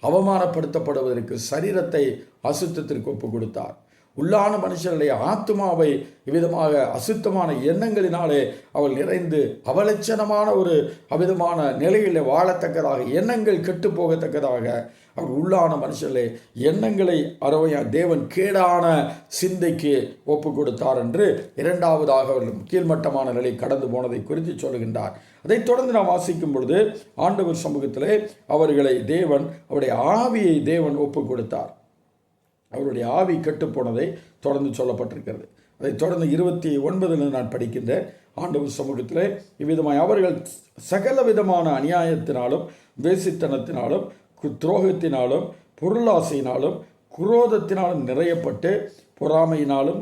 அவமானப்படுத்தப்படுவதற்கு சரீரத்தை அசுத்தத்திற்கு ஒப்பு கொடுத்தார். உள்ளான மனுஷனுடைய ஆத்மாவை இவ்விதமாக அசுத்தமான எண்ணங்களினாலே அவள் நிறைந்து அவலட்சணமான ஒரு அவ்விதமான நிலையில் வாழத்தக்கதாக எண்ணங்கள் கெட்டு போகத்தக்கதாக அவர் உள்ளான மனுஷர்களே எண்ணங்களை தேவன் கேடான சிந்தைக்கு ஒப்பு கொடுத்தார் என்று 2வதாக அவர்கள் கீழ்மட்டமான நிலை கடந்து போனதை குறித்து சொல்லுகின்றார். அதைத் தொடர்ந்து நாம் வாசிக்கும் பொழுது ஆண்டவர் சமூகத்திலே அவர்களை அவருடைய ஆவியை தேவன் ஒப்பு கொடுத்தார். அவருடைய ஆவி கெட்டுப்போனதை தொடர்ந்து சொல்லப்பட்டிருக்கிறது. அதை தொடர்ந்து 29 நான் படிக்கின்றேன். ஆண்டவர் சமூகத்திலே இவ்விதமாய் அவர்கள் சகல விதமான அநியாயத்தினாலும் வேசித்தனத்தினாலும் துரோகத்தினாலும் பொருளாசையினாலும் குரோதத்தினாலும் நிறையப்பட்டு பொறாமையினாலும்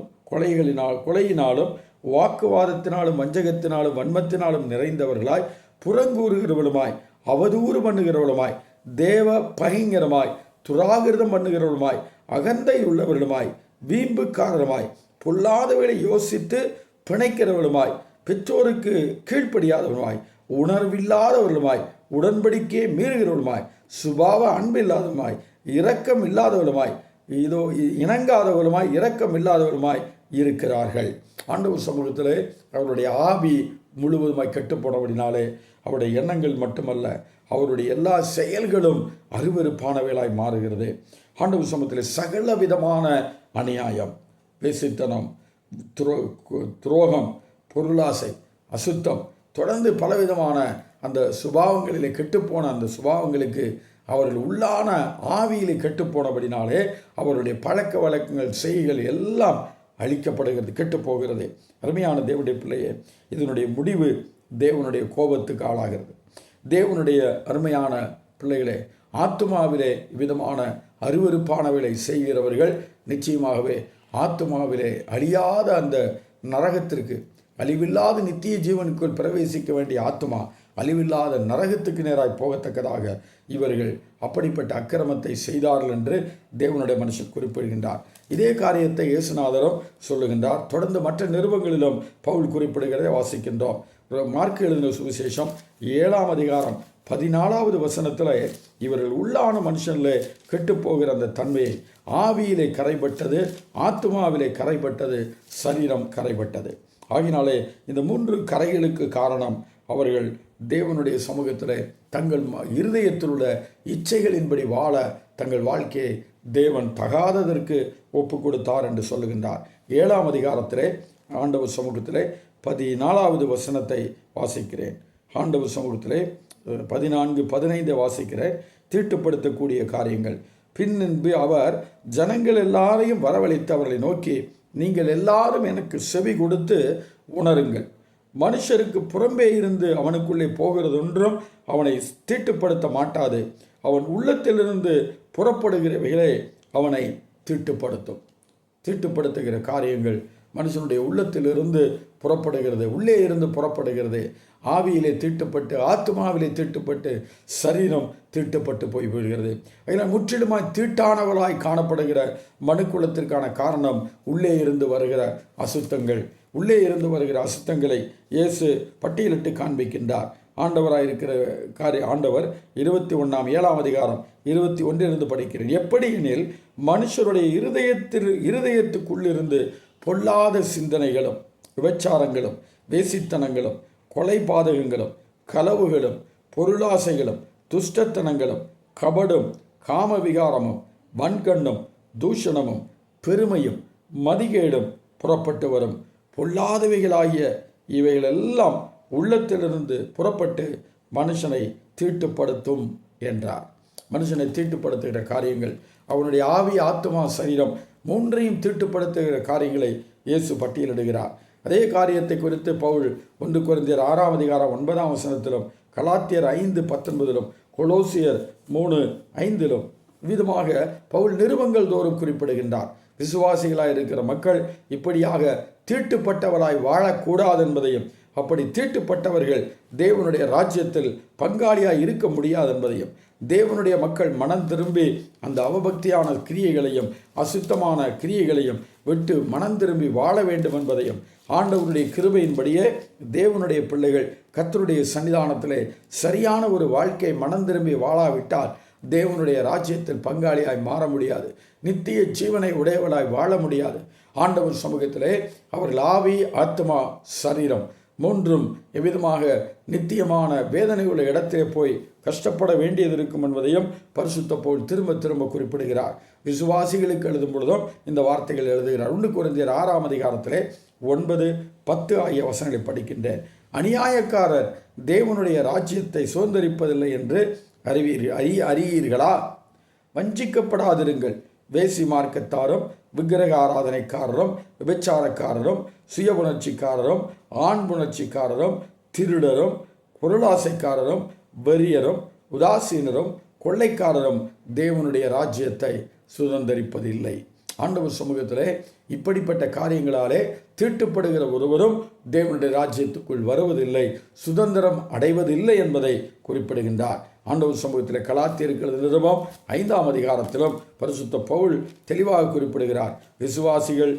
கொலையினாலும் வாக்குவாதத்தினாலும் வஞ்சகத்தினாலும் வன்மத்தினாலும் நிறைந்தவர்களாய் புறங்கூறுகிறவளுமாய் அவதூறு பண்ணுகிறவளுமாய் தேவ பகிங்கரமாய் துராகிருதம் பண்ணுகிறவளுமாய் அகந்தை உள்ளவர்களுமாய் வீம்புக்காரருமாய் பொல்லாதவர்களை யோசித்து பிணைக்கிறவளுமாய் பெற்றோருக்கு கீழ்ப்படியாதவருமாய் உணர்வில்லாதவர்களுமாய் உடன்படிக்கையை மீறுகிறவளுமாய் சுபாவ அன்பு இல்லாதவருமாய் இரக்கம் இல்லாதவர்களுமாய் இதோ இணங்காதவர்களுமாய் இரக்கம் இல்லாதவர்களுமாய் இருக்கிறார்கள். ஆண்டவர் சமூகத்திலே அவருடைய ஆவி முழுவதுமாய் கெட்டுப்போனபடினாலே அவருடைய எண்ணங்கள் மட்டுமல்ல, அவருடைய எல்லா செயல்களும் அருவருப்பானவைகளாய் மாறுகிறது. ஆண்டவர் சமூகத்திலே சகல விதமான அநியாயம், வேசித்தனம், துரோகம், பொருளாசை, அசுத்தம், தொடர்ந்து பலவிதமான அந்த சுபாவங்களிலே கெட்டுப்போன அந்த சுபாவங்களுக்கு அவர்கள் உள்ளான ஆவியிலே கெட்டுப்போனபடினாலே அவருடைய பழக்க வழக்கங்கள் செய்கைகள் எல்லாம் அழிக்கப்படுகிறது, கெட்டுப்போகிறது. அருமையான தேவனுடைய பிள்ளையே, இதனுடைய முடிவு தேவனுடைய கோபத்துக்கு ஆளாகிறது. தேவனுடைய அருமையான பிள்ளைகளே, ஆத்துமாவிலே விதமான அருவருப்பானவைகளை செய்கிறவர்கள் நிச்சயமாகவே ஆத்துமாவிலே அழியாத அந்த நரகத்திற்கு, அழிவில்லாத நித்திய ஜீவனுக்குள் பிரவேசிக்க வேண்டிய ஆத்துமா அழிவில்லாத நரகத்துக்கு நேராய் போகத்தக்கதாக இவர்கள் அப்படிப்பட்ட அக்கிரமத்தை செய்தார்கள் என்று தேவனுடைய மனுஷன் குறிப்பிடுகின்றார். இதே காரியத்தை இயேசுநாதரும் சொல்லுகின்றார். தொடர்ந்து மற்ற நிருபங்களிலும் பவுல் குறிப்பிடுகிறதை வாசிக்கின்றோம். மார்க்கு எழுதின சுவிசேஷம் 7ஆம் அதிகாரம் 14வது வசனத்தில் இவர்கள் உள்ளான மனுஷனில் கெட்டுப்போகிற அந்த தன்மையை, ஆவியிலே கரைப்பட்டது, ஆத்துமாவிலே கரைப்பட்டது, சரீரம் கரைப்பட்டது. ஆகினாலே இந்த 3 கரைகளுக்கு காரணம் அவர்கள் தேவனுடைய சமூகத்தில் தங்கள் இருதயத்தில் உள்ள இச்சைகளின்படி வாழ தங்கள் வாழ்க்கையை தேவன் தகாததற்கு ஒப்பு கொடுத்தார் என்று சொல்லுகின்றார். 7ஆம் அதிகாரத்திலே ஆண்டவர் சமூகத்திலே 14வது வசனத்தை வாசிக்கிறேன். ஆண்டவர் சமூகத்திலே 14-15 வாசிக்கிறேன். தீட்டுப்படுத்தக்கூடிய காரியங்கள். பின்பு அவர் ஜனங்கள் எல்லாரையும் வரவழைத்து அவர்களை நோக்கி, நீங்கள் எல்லாரும் எனக்கு செவி கொடுத்து உணருங்கள். மனுஷருக்கு புறம்பே இருந்து அவனுக்குள்ளே போகிறதொன்றும் அவனை தீட்டுப்படுத்த மாட்டாது. அவன் உள்ளத்திலிருந்து புறப்படுகிறவைகளே அவனை தீட்டுப்படுத்தும். தீட்டுப்படுத்துகிற காரியங்கள் மனுஷனுடைய உள்ளத்திலிருந்து புறப்படுகிறது, உள்ளே இருந்து புறப்படுகிறது. ஆவியிலே தீட்டுப்பட்டு, ஆத்மாவிலே தீட்டுப்பட்டு, சரீரம் தீட்டுப்பட்டு போய்விடுகிறது. அதனால் முற்றிலுமாய் தீட்டானவளாய் காணப்படுகிற மனுக்குலத்திற்கான காரணம் உள்ளே இருந்து வருகிற அசுத்தங்கள். உள்ளே இருந்து வருகிற அசுத்தங்களை இயேசு பட்டியலிட்டு காண்பிக்கின்றார். ஆண்டவராயிருக்கிற ஆண்டவர் 7ஆம் அதிகாரம் 21 படிக்கிறேன். எப்படி எனில் மனுஷருடைய இருதயத்துக்குள்ளிருந்து பொல்லாத சிந்தனைகளும் விபச்சாரங்களும் வேசித்தனங்களும் கொலைபாதகங்களும் களவுகளும் பொருளாசைகளும் துஷ்டத்தனங்களும் கபடும் காமவிகாரமும் வன்கண்ணும் தூஷணமும் பெருமையும் மதிகேடும் புறப்பட்டு வரும். பொல்லாதவைகளாகிய இவைகளெல்லாம் உள்ளத்திலிருந்து புறப்பட்டு மனுஷனை தீட்டுப்படுத்தும் என்றார். மனுஷனை தீட்டுப்படுத்துகிற காரியங்கள், அவனுடைய ஆவி, ஆத்மா, சரீரம் 3ஐயும் தீட்டுப்படுத்துகிற காரியங்களை இயேசு பட்டியலிடுகிறார். அதே காரியத்தை குறித்து பவுல் 1 கொரிந்தியர் 6ஆம் அதிகாரம் 9ஆம் வசனத்திலும், கலாத்தியர் 5:19, கொலோசியர் 3:5 விதமாக பவுல் நிருபங்கள் தோறும் குறிப்பிடுகின்றார். விசுவாசிகளாய் இருக்கிற மக்கள் இப்படியாக தீட்டுப்பட்டவராய் வாழக்கூடாது என்பதையும், அப்படி தீட்டுப்பட்டவர்கள் தேவனுடைய ராஜ்யத்தில் பங்காளியாய் இருக்க முடியாது என்பதையும், தேவனுடைய மக்கள் மனம் திரும்பி அந்த அவபக்தியான கிரியைகளையும் அசுத்தமான கிரியைகளையும் விட்டு மனம் திரும்பி வாழ வேண்டும் என்பதையும், ஆண்டவருடைய கிருபையின்படியே தேவனுடைய பிள்ளைகள் கர்த்தருடைய சன்னிதானத்திலே சரியான ஒரு வாழ்க்கை மனம் திரும்பி வாழாவிட்டால் தேவனுடைய ராஜ்யத்தில் பங்காளியாய் மாற முடியாது, நித்திய ஜீவனை உடையவளாய் வாழ முடியாது. ஆண்டவர் சமூகத்திலே அவர்கள் ஆவி, ஆத்மா, சரீரம் 3ம் எவ்விதமாக நித்தியமான வேதனை உள்ள இடத்திலே போய் கஷ்டப்பட வேண்டியது இருக்கும் என்பதையும் பரிசுத்த பவுல் திரும்ப திரும்ப குறிப்பிடுகிறார். விசுவாசிகளுக்கு எழுதும் பொழுதும் இந்த வார்த்தைகள் எழுதுகிறார். 1 கொரிந்தியர் 6ஆம் அதிகாரத்திலே 9, 10 ஆகிய வசனங்களை படிக்கின்றேன். அநியாயக்காரர் தேவனுடைய ராஜ்யத்தை சுதந்தரிப்பதில்லை என்று அறியீர்களா? வஞ்சிக்கப்படாதிருங்கள். வேசி மார்க்கத்தாரும், விக்கிரக ஆராதனைக்காரரும், விபச்சாரக்காரரும், சுய புணர்ச்சிக்காரரும், ஆண் புணர்ச்சிக்காரரும், திருடரும், பொருளாசைக்காரரும், வெறியரும், உதாசீனரும், கொள்ளைக்காரரும் தேவனுடைய ராஜ்யத்தை சுதந்தரிப்பதில்லை. ஆண்டவர் சமூகத்திலே இப்படிப்பட்ட காரியங்களாலே தீட்டுப்படுகிற ஒருவரும் தேவனுடைய ராஜ்யத்துக்குள் வருவதில்லை, சுதந்திரம் அடைவதில்லை என்பதை குறிப்பிடுகின்றார். ஆண்டவர் சமூகத்தில் கலாத்தியர்கள் நிருபம் 5ஆம் அதிகாரத்திலும் பரிசுத்த பவுல் தெளிவாக குறிப்பிடுகிறார். விசுவாசிகள்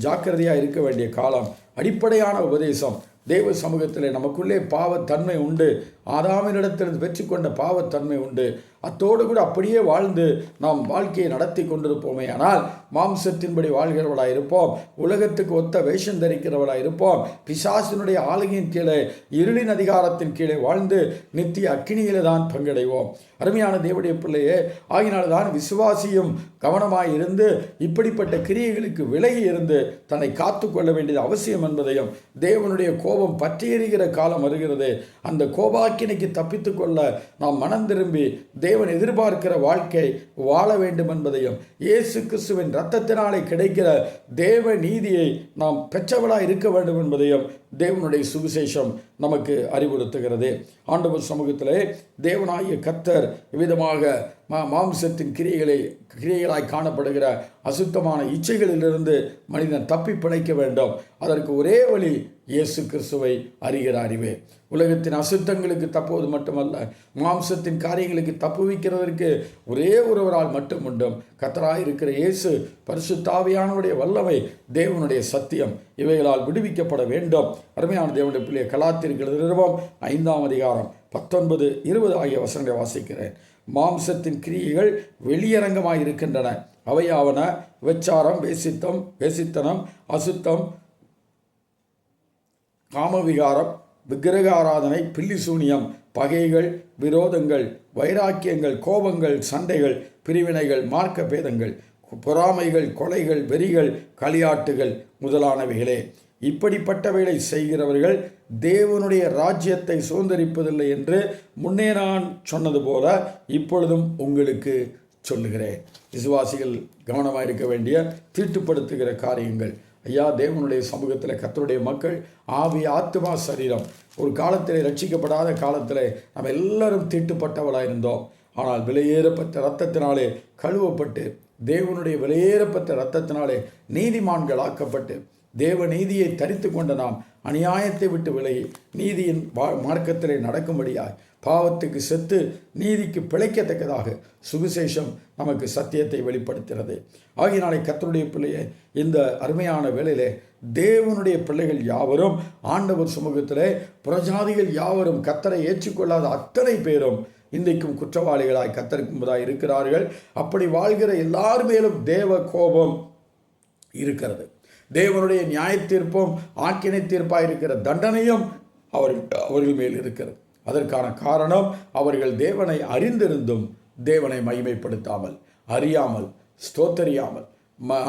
ஜாக்கிரதையாக இருக்க வேண்டிய காலம். அடிப்படையான உபதேசம். தேவ சமூகத்திலே நமக்குள்ளே பாவத்தன்மை உண்டு. ஆதாமினிடத்திலிருந்து பெற்றுக்கொண்ட பாவத்தன்மை உண்டு. அத்தோடு கூட அப்படியே வாழ்ந்து நாம் வாழ்க்கையை நடத்தி கொண்டிருப்போமே. ஆனால் மாம்சத்தின்படி வாழ்கிறவர்களாக இருப்போம். உலகத்துக்கு ஒத்த வேஷம் தரிக்கிறவர்களாக இருப்போம். பிசாசினுடைய ஆளுகையின் கீழே, இருளின் அதிகாரத்தின் கீழே வாழ்ந்து நித்திய அக்கினியிலே தான் பங்கடைவோம். அருமையான தேவனுடைய பிள்ளையே, ஆகினால்தான் விசுவாசியும் கவனமாய் இருந்து இப்படிப்பட்ட கிரியைகளுக்கு விலகி இருந்து தன்னை காத்து கொள்ள வேண்டியது அவசியம் என்பதையும், தேவனுடைய கோபம் பற்றி எறிகிற காலம் வருகிறது. அந்த கோபாக்கினைக்கு தப்பித்து கொள்ள நாம் மனம் திரும்பி தேவன் எதிர்பார்க்கிற வாழ்க்கை வாழ வேண்டும் என்பதையும், இயேசு கிறிஸ்துவின் இரத்தத்தினாலே கிடைக்கிற தேவ நீதியை நாம் பெற்றவளாக இருக்க வேண்டும் என்பதையும் தேவனுடைய சுவிசேஷம் நமக்கு அறிவுறுத்துகிறது. ஆண்டவர் சமூகத்திலே தேவனாகிய கர்த்தர் விதமாக மாம்சத்தின் கிரியைகளாய் காணப்படுகிற அசுத்தமான இச்சைகளிலிருந்து மனிதன் தப்பி பிழைக்க வேண்டும். அதற்கு ஒரே வழி இயேசு கிறிஸ்துவை அறிகிற அறிவே. உலகத்தின் அசுத்தங்களுக்கு தப்புவது மட்டுமல்ல, மாம்சத்தின் காரியங்களுக்கு தப்புவிக்கிறதற்கு ஒரே ஒருவரால் மட்டும் உண்டும். கர்த்தராய் இருக்கிற இயேசு, பரிசுத்த ஆவியானவருடைய வல்லமை, தேவனுடைய சத்தியம், இவைகளால் விடுவிக்கப்பட வேண்டும். அருமையான தேவனுடைய பிள்ளையை கலாத்தியர்கள் நிருபம் 5ஆம் அதிகாரம் 19, 20 ஆகிய வசனங்களை வாசிக்கிறேன். மாம்சத்தின் கிரியைகள் வெளியரங்கமாய் இருக்கின்றன. அவையாவன விபச்சாரம், வேசித்தனம், அசுத்தம், காமவிகாரம், விக்கிரக ஆராதனை, பில்லிசூனியம், பகைகள், விரோதங்கள், வைராக்கியங்கள், கோபங்கள், சண்டைகள், பிரிவினைகள், மார்க்க பேதங்கள், பொறாமைகள், கொலைகள், வெறிகள், களியாட்டுகள் முதலானவைகளே. இப்படிப்பட்டவைகளை செய்கிறவர்கள் தேவனுடைய ராஜ்யத்தை சுதந்தரிப்பதில்லை என்று முன்னே நான் சொன்னது போல இப்பொழுதும் உங்களுக்கு சொல்லுகிறேன். விசுவாசிகள் கவனமாக இருக்க வேண்டிய தீட்டுப்படுத்துகிற காரியங்கள். ஐயா, தேவனுடைய சமூகத்தில் கர்த்தருடைய மக்கள் ஆவி, ஆத்மா, சரீரம், ஒரு காலத்தில் ரட்சிக்கப்படாத காலத்தில் நம்ம எல்லாரும் தீட்டுப்பட்டவளாக இருந்தோம். ஆனால் விலையேறப்பட்ட இரத்தத்தினாலே கழுவப்பட்டு, தேவனுடைய விலையேறப்பட்ட இரத்தத்தினாலே நீதிமான்கள் ஆக்கப்பட்டு, தேவ நீதியை தரித்து கொண்ட நாம் அநியாயத்தை விட்டு விலகி நீதியின் மார்க்கத்திலே நடக்கும்படியாய் பாவத்துக்கு செத்து நீதிக்கு பிழைக்கத்தக்கதாக சுவிசேஷம் நமக்கு சத்தியத்தை வெளிப்படுத்துகிறது. ஆகியனாலே கர்த்தருடைய பிள்ளையை இந்த அருமையான வேளையிலே தேவனுடைய பிள்ளைகள் யாவரும் ஆண்டவர் சமூகத்திலே, புறஜாதிகள் யாவரும் கர்த்தரை ஏற்றுக்கொள்ளாத அத்தனை பேரும் இன்றைக்கும் குற்றவாளிகளாய் கர்த்தருக்கு முன்பதாய் இருக்கிறார்கள். அப்படி வாழ்கிற எல்லார் மேலும் தேவ கோபம் இருக்கிறது. தேவனுடைய நியாய தீர்ப்பும் ஆக்கினை தீர்ப்பாக இருக்கிற தண்டனையும் அவர்கள் மேல் இருக்கிறது. அதற்கான காரணம், அவர்கள் தேவனை அறிந்திருந்தும் தேவனை மகிமைப்படுத்தாமல், அறியாமல், ஸ்தோத்தரியாமல்,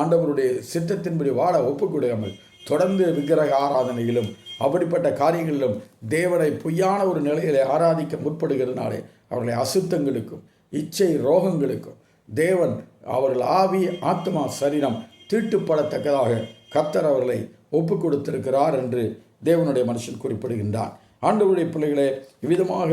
ஆண்டவருடைய சித்தத்தின்படி வாழ ஒப்புக்கொடுக்காமல் தொடர்ந்து விக்கிரக ஆராதனையிலும் அப்படிப்பட்ட காரியங்களிலும் தேவனை பொய்யான ஒரு நிலையிலே ஆராதிக்க முற்படுகிறதுனாலே அவர்களை அசுத்தங்களுக்கும் இச்சை ரோகங்களுக்கும் தேவன் அவர்கள் ஆவி, ஆத்மா, சரீரம் தீட்டுப்படத்தக்கதாக கர்த்தர் அவர்களை ஒப்பு கொடுத்திருக்கிறார் என்று தேவனுடைய மனுஷன் குறிப்பிடுகின்றான். ஆண்டவருடைய பிள்ளைகளே, இவ்விதமாக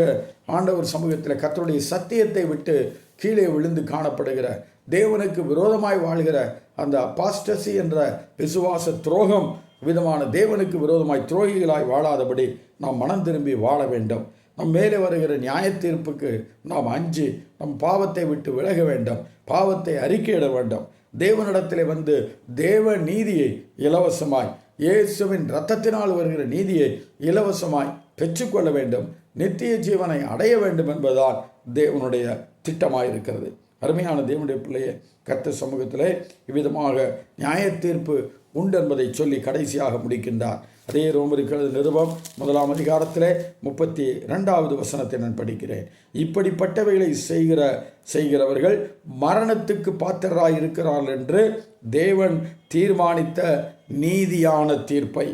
ஆண்டவர் சமூகத்தில் கர்த்தருடைய சத்தியத்தை விட்டு கீழே விழுந்து காணப்படுகிற, தேவனுக்கு விரோதமாய் வாழ்கிற அந்த அபாஸ்டசி என்ற விசுவாச துரோகம் விதமான தேவனுக்கு விரோதமாய் துரோகிகளாய் வாழாதபடி நாம் மனம் திரும்பி வாழ வேண்டும். நம் மேலே வருகிற நியாய தீர்ப்புக்கு நாம் அஞ்சி நம் பாவத்தை விட்டு விலக வேண்டும். பாவத்தை அறிக்கையிட வேண்டும். தேவனிடத்திலே வந்து தேவ நீதியை இலவசமாய், இயேசுவின் இரத்தத்தினால் வருகிற நீதியை இலவசமாய் பெற்றுக்கொள்ள வேண்டும். நித்திய ஜீவனை அடைய வேண்டும் என்பதுதான் தேவனுடைய திட்டமாயிருக்கிறது. அருமையான தேவனுடைய பிள்ளையை, கர்த்தர் சமூகத்திலே இவ்விதமாக நியாய தீர்ப்பு உண்டு என்பதை சொல்லி கடைசியாக முடிக்கின்றார். அதே ரோமருக்கு நிருபம் 1ஆம் அதிகாரத்திலே 32வது வசனத்தை நான் படிக்கிறேன். இப்படிப்பட்டவைகளை செய்கிறவர்கள் மரணத்துக்கு பாத்திரராய் இருக்கிறார்கள் என்று தேவன் தீர்மானித்த நீதியான தீர்ப்பை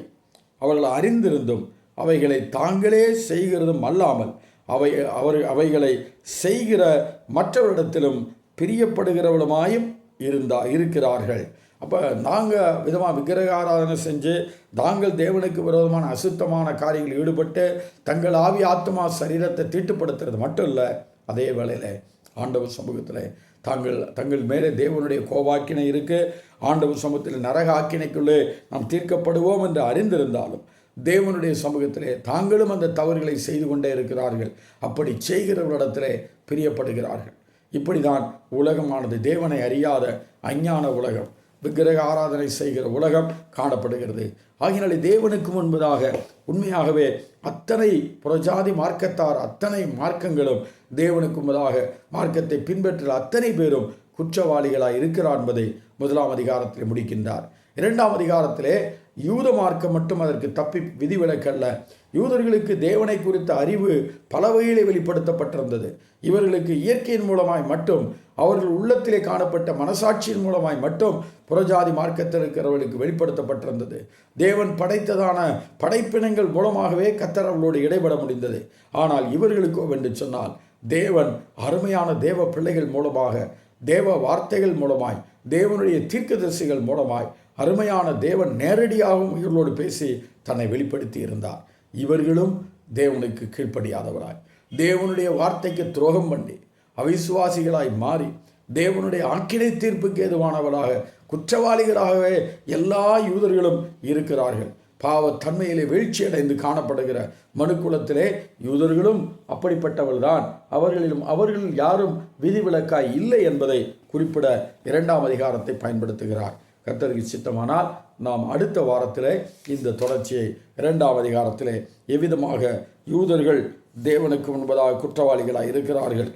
அவர்கள் அறிந்திருந்தும் அவைகளை தாங்களே செய்கிறதும் அல்லாமல் அவைகளை செய்கிற மற்றவரிடத்திலும் பிரியப்படுகிறவளுமாயும் இருக்கிறார்கள். அப்போ நாங்கள் விதமாக விக்கிரக ஆராதனை செஞ்சு தாங்கள் தேவனுக்கு விரோதமான அசுத்தமான காரியங்களில் ஈடுபட்டு தங்கள் ஆவி ஆத்மா சரீரத்தை தீட்டுப்படுத்துறது மட்டும் இல்லை, அதே வேளையில் ஆண்டவர் சமூகத்தில் தங்கள் மேலே தேவனுடைய கோபாக்கினை இருக்குது, ஆண்டவர் சமூகத்தில் நரக ஆக்கினைக்குள்ளே நாம் தீர்க்கப்படுவோம் என்று அறிந்திருந்தாலும் தேவனுடைய சமூகத்திலே தாங்களும் அந்த தவறுகளை செய்து கொண்டே இருக்கிறார்கள். அப்படி செய்கிறவர்களிடத்திலே பிரியப்படுகிறார்கள். இப்படி தான் உலகமானது தேவனை அறியாத அஞ்ஞான உலகம், விக்கிரக ஆராதனை செய்கிற உலகம் காணப்படுகிறது. ஆகினாலே தேவனுக்கு முன்பதாக உண்மையாகவே அத்தனை புறஜாதி மார்க்கத்தார் அத்தனை மார்க்கங்களும் தேவனுக்கு முன்பதாக மார்க்கத்தை பின்பற்ற அத்தனை பேரும் குற்றவாளிகளாய் இருக்கிறார் என்பதை 1ஆம் அதிகாரத்தில் முடிக்கின்றார். 2ஆம் அதிகாரத்திலே யூத மார்க்கம் மட்டும் அதற்கு தப்பி விதிவிலக்கல்ல. யூதர்களுக்கு தேவனை குறித்த அறிவு பல வகையிலே வெளிப்படுத்தப்பட்டிருந்தது. இவர்களுக்கு இயற்கையின் மூலமாய் மட்டும், அவர்கள் உள்ளத்திலே காணப்பட்ட மனசாட்சியின் மூலமாய் மட்டும் புறஜாதி மார்க்கத்தில் இருக்கிறவர்களுக்கு வெளிப்படுத்தப்பட்டிருந்தது. தேவன் படைத்ததான படைப்பினங்கள் மூலமாகவே கர்த்தர் அவர்களோடு இடைபட முடிந்தது. ஆனால் இவர்களுக்கோ என்று சொன்னால் தேவன் அருமையான தேவ பிள்ளைகள் மூலமாக, தேவ வார்த்தைகள் மூலமாய், தேவனுடைய தீர்க்கதரிசிகள் மூலமாய் அருமையான தேவன் நேரடியாகவும் இவர்களோடு பேசி தன்னை வெளிப்படுத்தி இருந்தார். இவர்களும் தேவனுக்கு கீழ்ப்படியாதவராய், தேவனுடைய வார்த்தைக்கு துரோகம் பண்ணி அவிசுவாசிகளாய் மாறி தேவனுடைய ஆக்கினை தீர்ப்புக்கு ஏதுவானவராக குற்றவாளிகளாகவே எல்லா யூதர்களும் இருக்கிறார்கள். பாவத்தன்மையிலே வீழ்ச்சியடைந்து காணப்படுகிற மனுக்குலத்திலே யூதர்களும் அப்படிப்பட்டவர்கள்தான். அவர்கள் யாரும் விதிவிலக்காய் இல்லை என்பதை குறிப்பிட 2ஆம் அதிகாரத்தை பயன்படுத்துகிறார். கர்த்தருக்கு சித்தமானால் நாம் அடுத்த வாரத்திலே இந்த தொடர்ச்சியை 2ஆம் அதிகாரத்திலே எவ்விதமாக யூதர்கள் தேவனுக்கு முன்பதாக குற்றவாளிகளாக இருக்கிறார்கள்,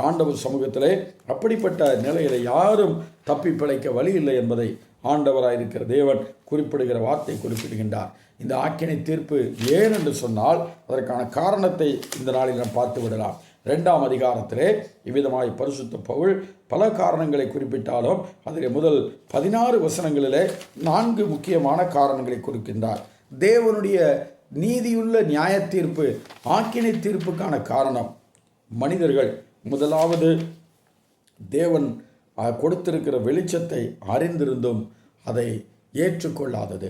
ஆண்டவர் சமூகத்திலே அப்படிப்பட்ட நிலையில யாரும் தப்பி பிழைக்க வழி இல்லை என்பதை ஆண்டவராயிருக்கிற தேவன் குறிப்பிடுகிற வார்த்தை குறிப்பிடுகின்றார். இந்த ஆக்கினை தீர்ப்பு ஏன் என்று சொன்னால் அதற்கான காரணத்தை இந்த நாளில் நாம் பார்த்து விடலாம். 2ஆம் அதிகாரத்திலே இவ்விதமாய் பரிசுத்த பவுல் பல காரணங்களை குறிப்பிட்டாலும் அதில் முதல் 16 வசனங்களிலே 4 முக்கியமான காரணங்களை குறிக்கின்றார். தேவனுடைய நீதியுள்ள நியாய தீர்ப்பு, ஆக்கினை தீர்ப்புக்கான காரணம் மனிதர்கள் முதலாவது தேவன் கொடுத்திருக்கிற வெளிச்சத்தை அறிந்திருந்தும் அதை ஏற்றுக்கொள்ளாதது.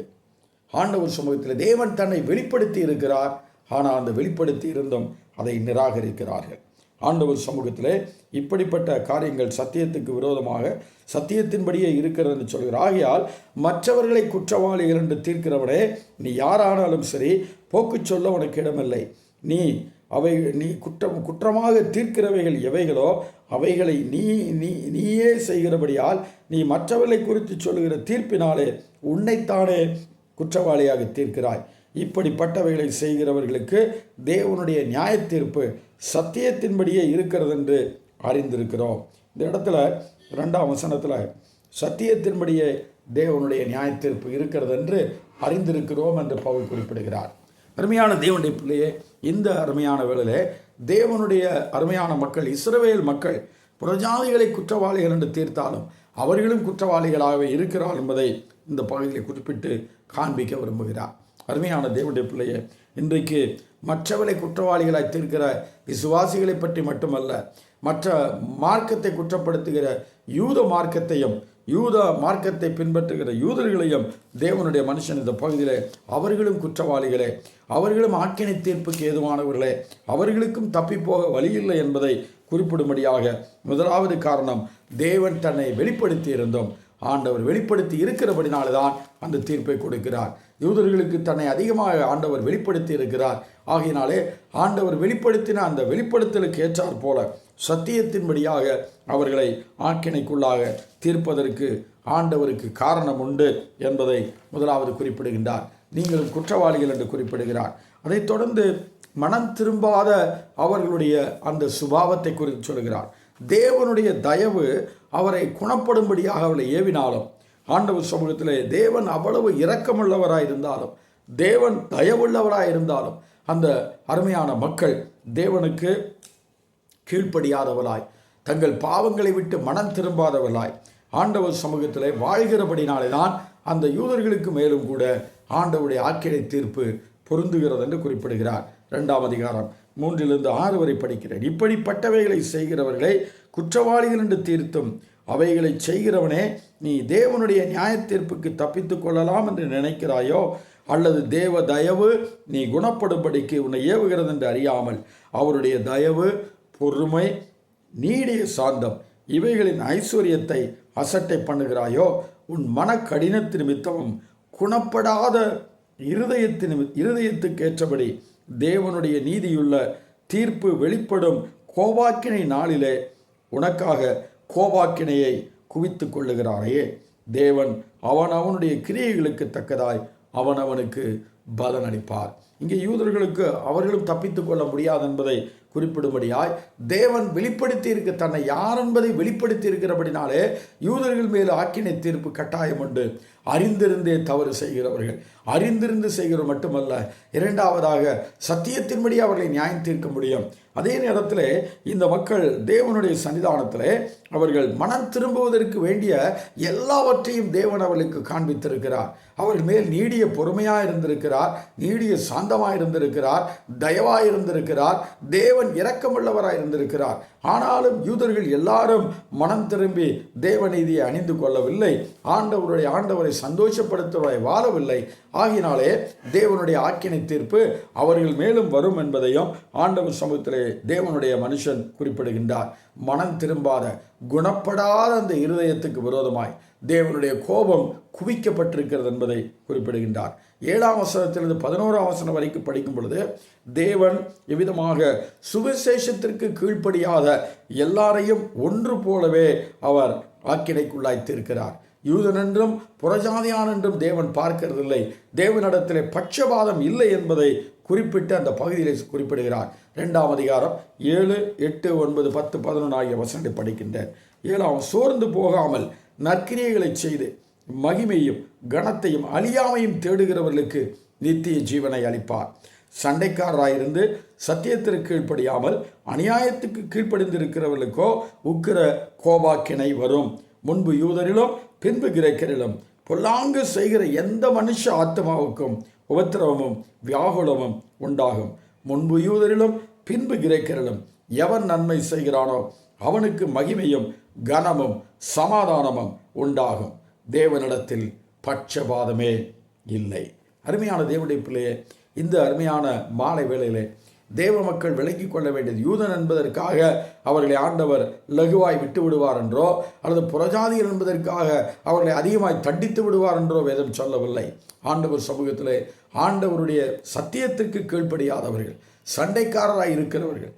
ஆண்டவர் சமூகத்தில் தேவன் தன்னை வெளிப்படுத்தி இருக்கிறார், ஆனால் அந்த வெளிப்படுத்தி இருந்தும் அதை நிராகரிக்கிறார்கள். ஆண்டவர் சமூகத்திலே இப்படிப்பட்ட காரியங்கள் சத்தியத்துக்கு விரோதமாக சத்தியத்தின்படியே இருக்கிறது என்று சொல்கிறார். ஆகையால் மற்றவர்களை குற்றவாளிகள் என்று தீர்க்கிறவனே, நீ யாரானாலும் சரி போக்கு சொல்ல உனக்கு இடமில்லை. நீ குற்றமாக தீர்க்கிறவைகள் எவைகளோ அவைகளை நீயே செய்கிறபடியால் நீ மற்றவர்களை குறித்து சொல்லுகிற தீர்ப்பினாலே உன்னைத்தானே குற்றவாளியாக தீர்க்கிறாய். இப்படிப்பட்டவைகளை செய்கிறவர்களுக்கு தேவனுடைய நியாய தீர்ப்பு சத்தியத்தின்படியே இருக்கிறது என்று அறிந்திருக்கிறோம். இந்த இடத்துல 2ஆம் வசனத்தில் சத்தியத்தின்படியே தேவனுடைய நியாய தீர்ப்பு இருக்கிறது என்று அறிந்திருக்கிறோம் என்று பவுல் குறிப்பிடுகிறார். அருமையான தேவனுடைய பிள்ளையே, இந்த அருமையான வேளையிலே தேவனுடைய அருமையான மக்கள், இஸ்ரவேல் மக்கள் புறஜாதிகளை குற்றவாளிகள் என்று தீர்த்தாலும் அவர்களும் குற்றவாளிகளாகவே இருக்கிறார் என்பதை இந்த பகுதியில் குறிப்பிட்டு காண்பிக்க விரும்புகிறார். அருமையான தேவனுடைய பிள்ளையே, இன்றைக்கு மற்றவர்களை குற்றவாளிகளாய் தீர்க்கிற விசுவாசிகளை பற்றி மட்டுமல்ல, மற்ற மார்க்கத்தை குற்றப்படுத்துகிற யூத மார்க்கத்தையும் யூத மார்க்கத்தை பின்பற்றுகிற யூதர்களையும் தேவனுடைய மனுஷன் இந்த பகுதியிலே அவர்களும் குற்றவாளிகளே, அவர்களும் ஆக்கினை தீர்ப்புக்கு ஏதுவானவர்களே, அவர்களுக்கும் தப்பிப்போக வழியில்லை என்பதை குறிப்பிடும்படியாக முதலாவது காரணம், தேவன் தன்னை வெளிப்படுத்தி இருந்தோம். ஆண்டவர் வெளிப்படுத்தி இருக்கிறபடினால்தான் அந்த தீர்ப்பை கொடுக்கிறார். யூதர்களுக்கு தன்னை அதிகமாக ஆண்டவர் வெளிப்படுத்தி இருக்கிறார். ஆகையினாலே ஆண்டவர் வெளிப்படுத்தின அந்த வெளிப்படுத்தலுக்கு ஏற்றாற் போல சத்தியத்தின்படியாக அவர்களை ஆக்கினைக்குள்ளாக தீர்ப்பதற்கு ஆண்டவருக்கு காரணம் உண்டு என்பதை முதலாவது குறிப்பிடுகின்றார். நீங்களும் குற்றவாளிகள் என்று குறிப்பிடுகிறார். அதைத் தொடர்ந்து மனம் திரும்பாத அவர்களுடைய அந்த சுபாவத்தை குறித்து சொல்கிறார். தேவனுடைய தயவு அவரை குணப்படும்படியாக அவளை ஏவினாலும், ஆண்டவர் சமூகத்திலே தேவன் அவ்வளவு இரக்கமுள்ளவராயிருந்தாலும், தேவன் தயவுள்ளவராயிருந்தாலும் அந்த அருமையான மக்கள் தேவனுக்கு கீழ்ப்படியாதவளாய், தங்கள் பாவங்களை விட்டு மனம் திரும்பாதவளாய் ஆண்டவர் சமூகத்திலே வாழ்கிறபடினாலே தான் அந்த யூதர்களுக்கு மேலும் கூட ஆண்டவருடைய ஆக்கினை தீர்ப்பு பொருந்துகிறது என்று குறிப்பிடுகிறார். 2ஆம் அதிகாரம் 3-6 வரை படிக்கிறேன். இப்படிப்பட்டவைகளை செய்கிறவர்களை குற்றவாளிகள் என்று தீர்த்தும் அவைகளை செய்கிறவனே, நீ தேவனுடைய நியாயத்தீர்ப்புக்கு தப்பித்து கொள்ளலாம் என்று நினைக்கிறாயோ? அல்லது தேவ தயவு நீ குணப்படும்படிக்கு உன்னை ஏவுகிறது என்று அறியாமல் அவருடைய தயவு, பொறுமை, நீடிய சாந்தம் இவைகளின் ஐஸ்வர்யத்தை அசட்டை பண்ணுகிறாயோ? உன் மன கடினத்து நிமித்தமும் குணப்படாத இருதயத்துக்கேற்றபடி தேவனுடைய நீதியுள்ள தீர்ப்பு வெளிப்படும் கோபாக்கினை நாளிலே உனக்காக கோபாக்கினையை குவித்து கொள்ளுகிறாயே. தேவன் அவனுடைய கிரியைகளுக்கு தக்கதாய் அவனுக்கு பலனளிப்பார். இங்கே யூதர்களுக்கு அவர்களும் தப்பித்து கொள்ள முடியாது என்பதை குறிப்பிடும்படியாய் தேவன் வெளிப்படுத்தி இருக்க தன்னை யார் என்பதை வெளிப்படுத்தி இருக்கிறபடினாலே யூதர்கள் மேல் ஆக்கினை தீர்ப்பு கட்டாயம் உண்டு. அறிந்திருந்தே தவறு செய்கிறவர்கள், அறிந்திருந்து செய்கிறவர் மட்டுமல்ல, இரண்டாவதாக சத்தியத்தின்படி அவர்களை நியாயம் தீர்க்க முடியும். அதே நேரத்தில் இந்த மக்கள் தேவனுடைய சன்னிதானத்தில் அவர்கள் மனம் திரும்புவதற்கு வேண்டிய எல்லாவற்றையும் தேவன் அவர்களுக்கு காண்பித்திருக்கிறார். அவர்கள் மேல் நீடிய பொறுமையாக இருந்திருக்கிறார், நீடிய சாந்தமாக இருந்திருக்கிறார், தயவாக இருந்திருக்கிறார், தேவன் இரக்கமுள்ளவராக இருந்திருக்கிறார். ஆனாலும் யூதர்கள் எல்லாரும் மனம் திரும்பி தேவநீதியை அணிந்து கொள்ளவில்லை, ஆண்டவரை சந்தோஷப்படுத்துவதை வாழவில்லை. ஆகினாலே தேவனுடைய ஆக்கினை தீர்ப்பு அவர்கள் மேலும் வரும் என்பதையும் ஆண்டவர் சமூகத்திலே தேவனுடைய மனுஷன் குறிப்பிடுகின்றார். மனம் திரும்பாத குணப்படாத அந்த இருதயத்துக்கு விரோதமாய் தேவனுடைய கோபம் குவிக்கப்பட்டிருக்கிறது என்பதை குறிப்பிடுகின்றார். 7ஆம் வசனத்திலிருந்து 11ஆம் வசனம் வரைக்கும் படிக்கும் பொழுது தேவன் எவ்விதமாக சுவிசேஷத்திற்கு கீழ்ப்படியாத எல்லாரையும் ஒன்று போலவே அவர் ஆக்கினைக்குள்ளாய்த்திருக்கிறார். யூதன் என்றும் புறஜாதியான் என்றும் தேவன் பார்க்கிறதில்லை, தேவனிடத்திலே பட்சபாதம் இல்லை என்பதை குறிப்பிட்டு அந்த பகுதியில் குறிப்பிடுகிறார். 2ஆம் அதிகாரம் 7, 8, 9, 10, 11 ஆகிய வசனத்தை படிக்கின்றேன். 7ஆம், சோர்ந்து போகாமல் நற்கிரியைகளை செய்து மகிமையும் கனத்தையும் அழியாமையும் தேடுகிறவர்களுக்கு நித்திய ஜீவனை அளிப்பார். சண்டைக்காரராயிருந்து சத்தியத்திற்கு கீழ்ப்படியாமல் அநியாயத்துக்கு கீழ்ப்படிந்திருக்கிறவர்களுக்கோ உக்கிர கோபாக்கினை வரும். முன்பு யூதரிலும் பின்பு கிரேக்கரிலும் பொல்லாங்கு செய்கிற எந்த மனுஷ ஆத்மாவுக்கும் உபத்திரவமும் வியாகுலமும் உண்டாகும். முன்பு யூதரிலும் பின்பு கிரேக்கரிலும் எவன் நன்மை செய்கிறானோ அவனுக்கு மகிமையும் கனமும் சமாதானமும் உண்டாகும். தேவனிடத்தில் பட்சபாதமே இல்லை. அருமையான தேவனுடைய பிள்ளையே, இந்த அருமையான மாலை வேளையிலே தேவ மக்கள் விளங்கி கொள்ள வேண்டியது, யூதன் என்பதற்காக அவர்களை ஆண்டவர் லகுவாய் விட்டு விடுவார் என்றோ அல்லது புறஜாதிகள் என்பதற்காக அவர்களை அதிகமாய் தண்டித்து விடுவார் என்றோ வேதம் சொல்லவில்லை. ஆண்டவர் சமூகத்திலே ஆண்டவருடைய சத்தியத்திற்கு கீழ்ப்படியாதவர்கள், சண்டைக்காரராய் இருக்கிறவர்கள்,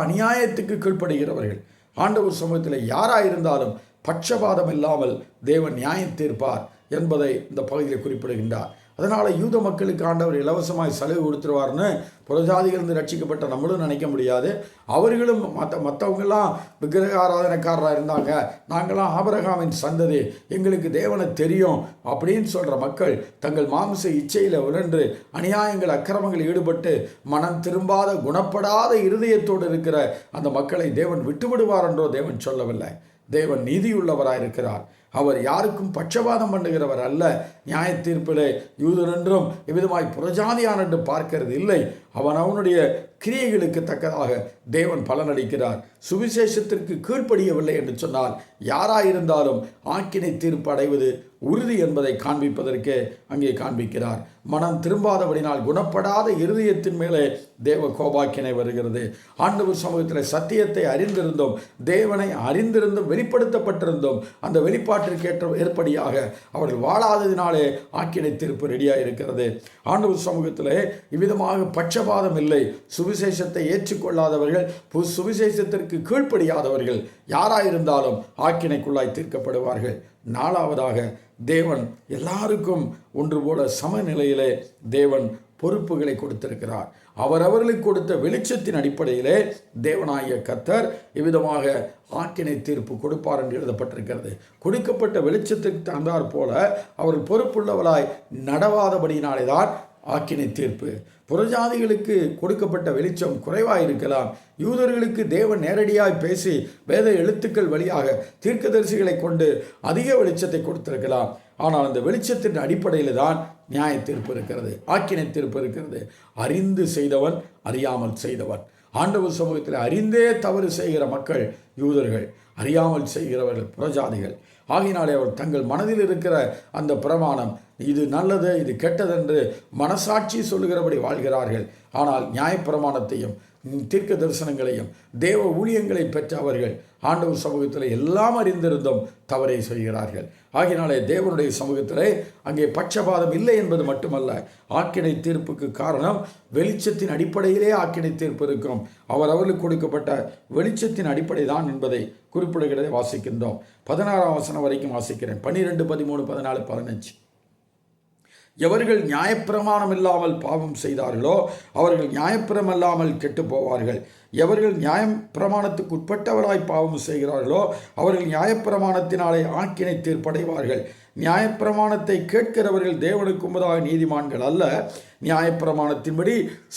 அநியாயத்துக்கு கீழ்ப்படுகிறவர்கள், ஆண்டவர் சமூகத்தில் யாராயிருந்தாலும் பட்சபாதம் இல்லாமல் தேவன் நியாயம் தீர்ப்பார் என்பதை இந்த பகுதியில் குறிப்பிடுகின்றார். அதனால் யூத மக்களுக்கு ஆண்டவர் இலவசமாய் சலுகை கொடுத்துருவார்னு புறஜாதிகளிலிருந்து ரட்சிக்கப்பட்ட நம்மளும் நினைக்க முடியாது. அவர்களும் மற்றவங்கெல்லாம் விக்கிரக ஆராதனைக்காரராக இருந்தாங்க, நாங்களாம் ஆபிரகாமின் சந்ததி, எங்களுக்கு தேவனை தெரியும் அப்படின்னு சொல்கிற மக்கள் தங்கள் மாம்ச இச்சையில் உழன்று அநியாயங்கள் அக்கிரமங்கள் ஈடுபட்டு மனம் திரும்பாத குணப்படாத இருதயத்தோடு இருக்கிற அந்த மக்களை தேவன் விட்டுவிடுவார் என்றோ தேவன் சொல்லவில்லை. தேவன் நீதியுள்ளவராக இருக்கிறார். அவர் யாருக்கும் பட்சபாதம் பண்ணுகிறவர் அல்ல. நியாய தீர்ப்பிலே யூதன் என்றும் எவ்விதமாய் புறஜாதியான் என்று பார்க்கிறது இல்லை. அவனுடைய கிரியைகளுக்கு தக்கதாக தேவன் பலனளிக்கிறார். சுவிசேஷத்திற்கு கீழ்ப்படியவில்லை என்று சொன்னால் யாராயிருந்தாலும் ஆக்கினை தீர்ப்பு அடைவது உறுதி என்பதை காண்பிப்பதற்கே அங்கே காண்பிக்கிறார். மனம் திரும்பாதபடினால் குணப்படாத இருதயத்தின் மேலே தேவ கோபாக்கினை வருகிறது. ஆண்டவர் சமூகத்தில் சத்தியத்தை அறிந்திருந்தோம், தேவனை அறிந்திருந்தும் வெளிப்படுத்தப்பட்டிருந்தோம். அந்த வெளிப்பாட்டிற்கு ஏற்படியாக அவர்கள் வாழாததினாலே ஆக்கினை தீர்ப்பு ரெடியாக இருக்கிறது. ஆண்டவர் சமூகத்தில் இவ்விதமாக பட்சபாதம் இல்லை. சுவிசேஷத்தை ஏற்றுக்கொள்ளாதவர்கள், சுவிசேஷத்திற்கு கீழ்ப்படியாதவர்கள் யாராயிருந்தாலும் ஆக்கினைக்குள்ளாய் தீர்க்கப்படுவார்கள். 4ஆவதாக தேவன் எல்லாருக்கும் ஒன்று போல சமநிலையிலே தேவன் பொறுப்புகளை கொடுத்திருக்கிறார். அவர்களுக்கு கொடுத்த வெளிச்சத்தின் அடிப்படையிலே தேவனாகிய கர்த்தர் இவ்விதமாக ஆக்கினை தீர்ப்பு கொடுப்பார் என்று எழுதப்பட்டிருக்கிறது. கொடுக்கப்பட்ட வெளிச்சத்திற்கு தந்தார் போல அவர்கள் பொறுப்புள்ளவராய் நடவாதபடியினாலே தான் ஆக்கினை தீர்ப்பு. புறஜாதிகளுக்கு கொடுக்கப்பட்ட வெளிச்சம் குறைவாக இருக்கலாம். யூதர்களுக்கு தேவன் நேரடியாய் பேசி வேத எழுத்துக்கள் வழியாக தீர்க்கதரிசிகளை கொண்டு அதிக வெளிச்சத்தை கொடுத்திருக்கலாம். ஆனால் அந்த வெளிச்சத்தின் அடிப்படையில் தான் நியாய தீர்ப்பு இருக்கிறது, ஆக்கினை தீர்ப்பு இருக்கிறது. அறிந்து செய்தவன், அறியாமல் செய்தவன். ஆண்டவர் சமூகத்தில் அறிந்தே தவறு செய்கிற மக்கள் யூதர்கள், அறியாமல் செய்கிறவர்கள் புறஜாதிகள். ஆகினாலே அவர் தங்கள் மனதில் இருக்கிற அந்த பிரமாணம், இது நல்லது இது கெட்டதென்று மனசாட்சி சொல்லுகிறபடி வாழ்கிறார்கள். ஆனால் நியாயப்பிரமாணத்தையும் தீர்க்க தரிசனங்களையும் தேவ ஊழியங்களை பெற்ற அவர்கள் ஆண்டவர் சமூகத்தில் எல்லாம் அறிந்திருந்தும் தவறை செய்கிறார்கள். ஆகினாலே தேவனுடைய சமூகத்திலே அங்கே பட்சபாதம் இல்லை என்பது மட்டுமல்ல, ஆக்கினை தீர்ப்புக்கு காரணம் வெளிச்சத்தின் அடிப்படையிலே ஆக்கினை தீர்ப்பு இருக்கும். அவர்களுக்கு கொடுக்கப்பட்ட வெளிச்சத்தின் அடிப்படை தான் என்பதை குறிப்பிடுகிறதை வாசிக்கின்றோம். 16ஆம் வசனம் வரைக்கும் வாசிக்கிறேன். 12, 13, 14, 15. எவர்கள் நியாயப்பிரமாணம் இல்லாமல் பாவம் செய்தார்களோ அவர்கள் நியாயப்பிரமாணம் இல்லாமல் கெட்டு போவார்கள். எவர்கள் நியாயப்பிரமாணத்துக்கு உட்பட்டவராய் பாவம் செய்கிறார்களோ அவர்கள் நியாயப்பிரமாணத்தினாலே ஆக்கினை தீர்ப்படைவார்கள். நியாயப்பிரமாணத்தை கேட்கிறவர்கள் தேவனுக்கு முன்பதாக நீதிமான்கள் அல்ல, நியாயப்பிரமாணத்தின்படி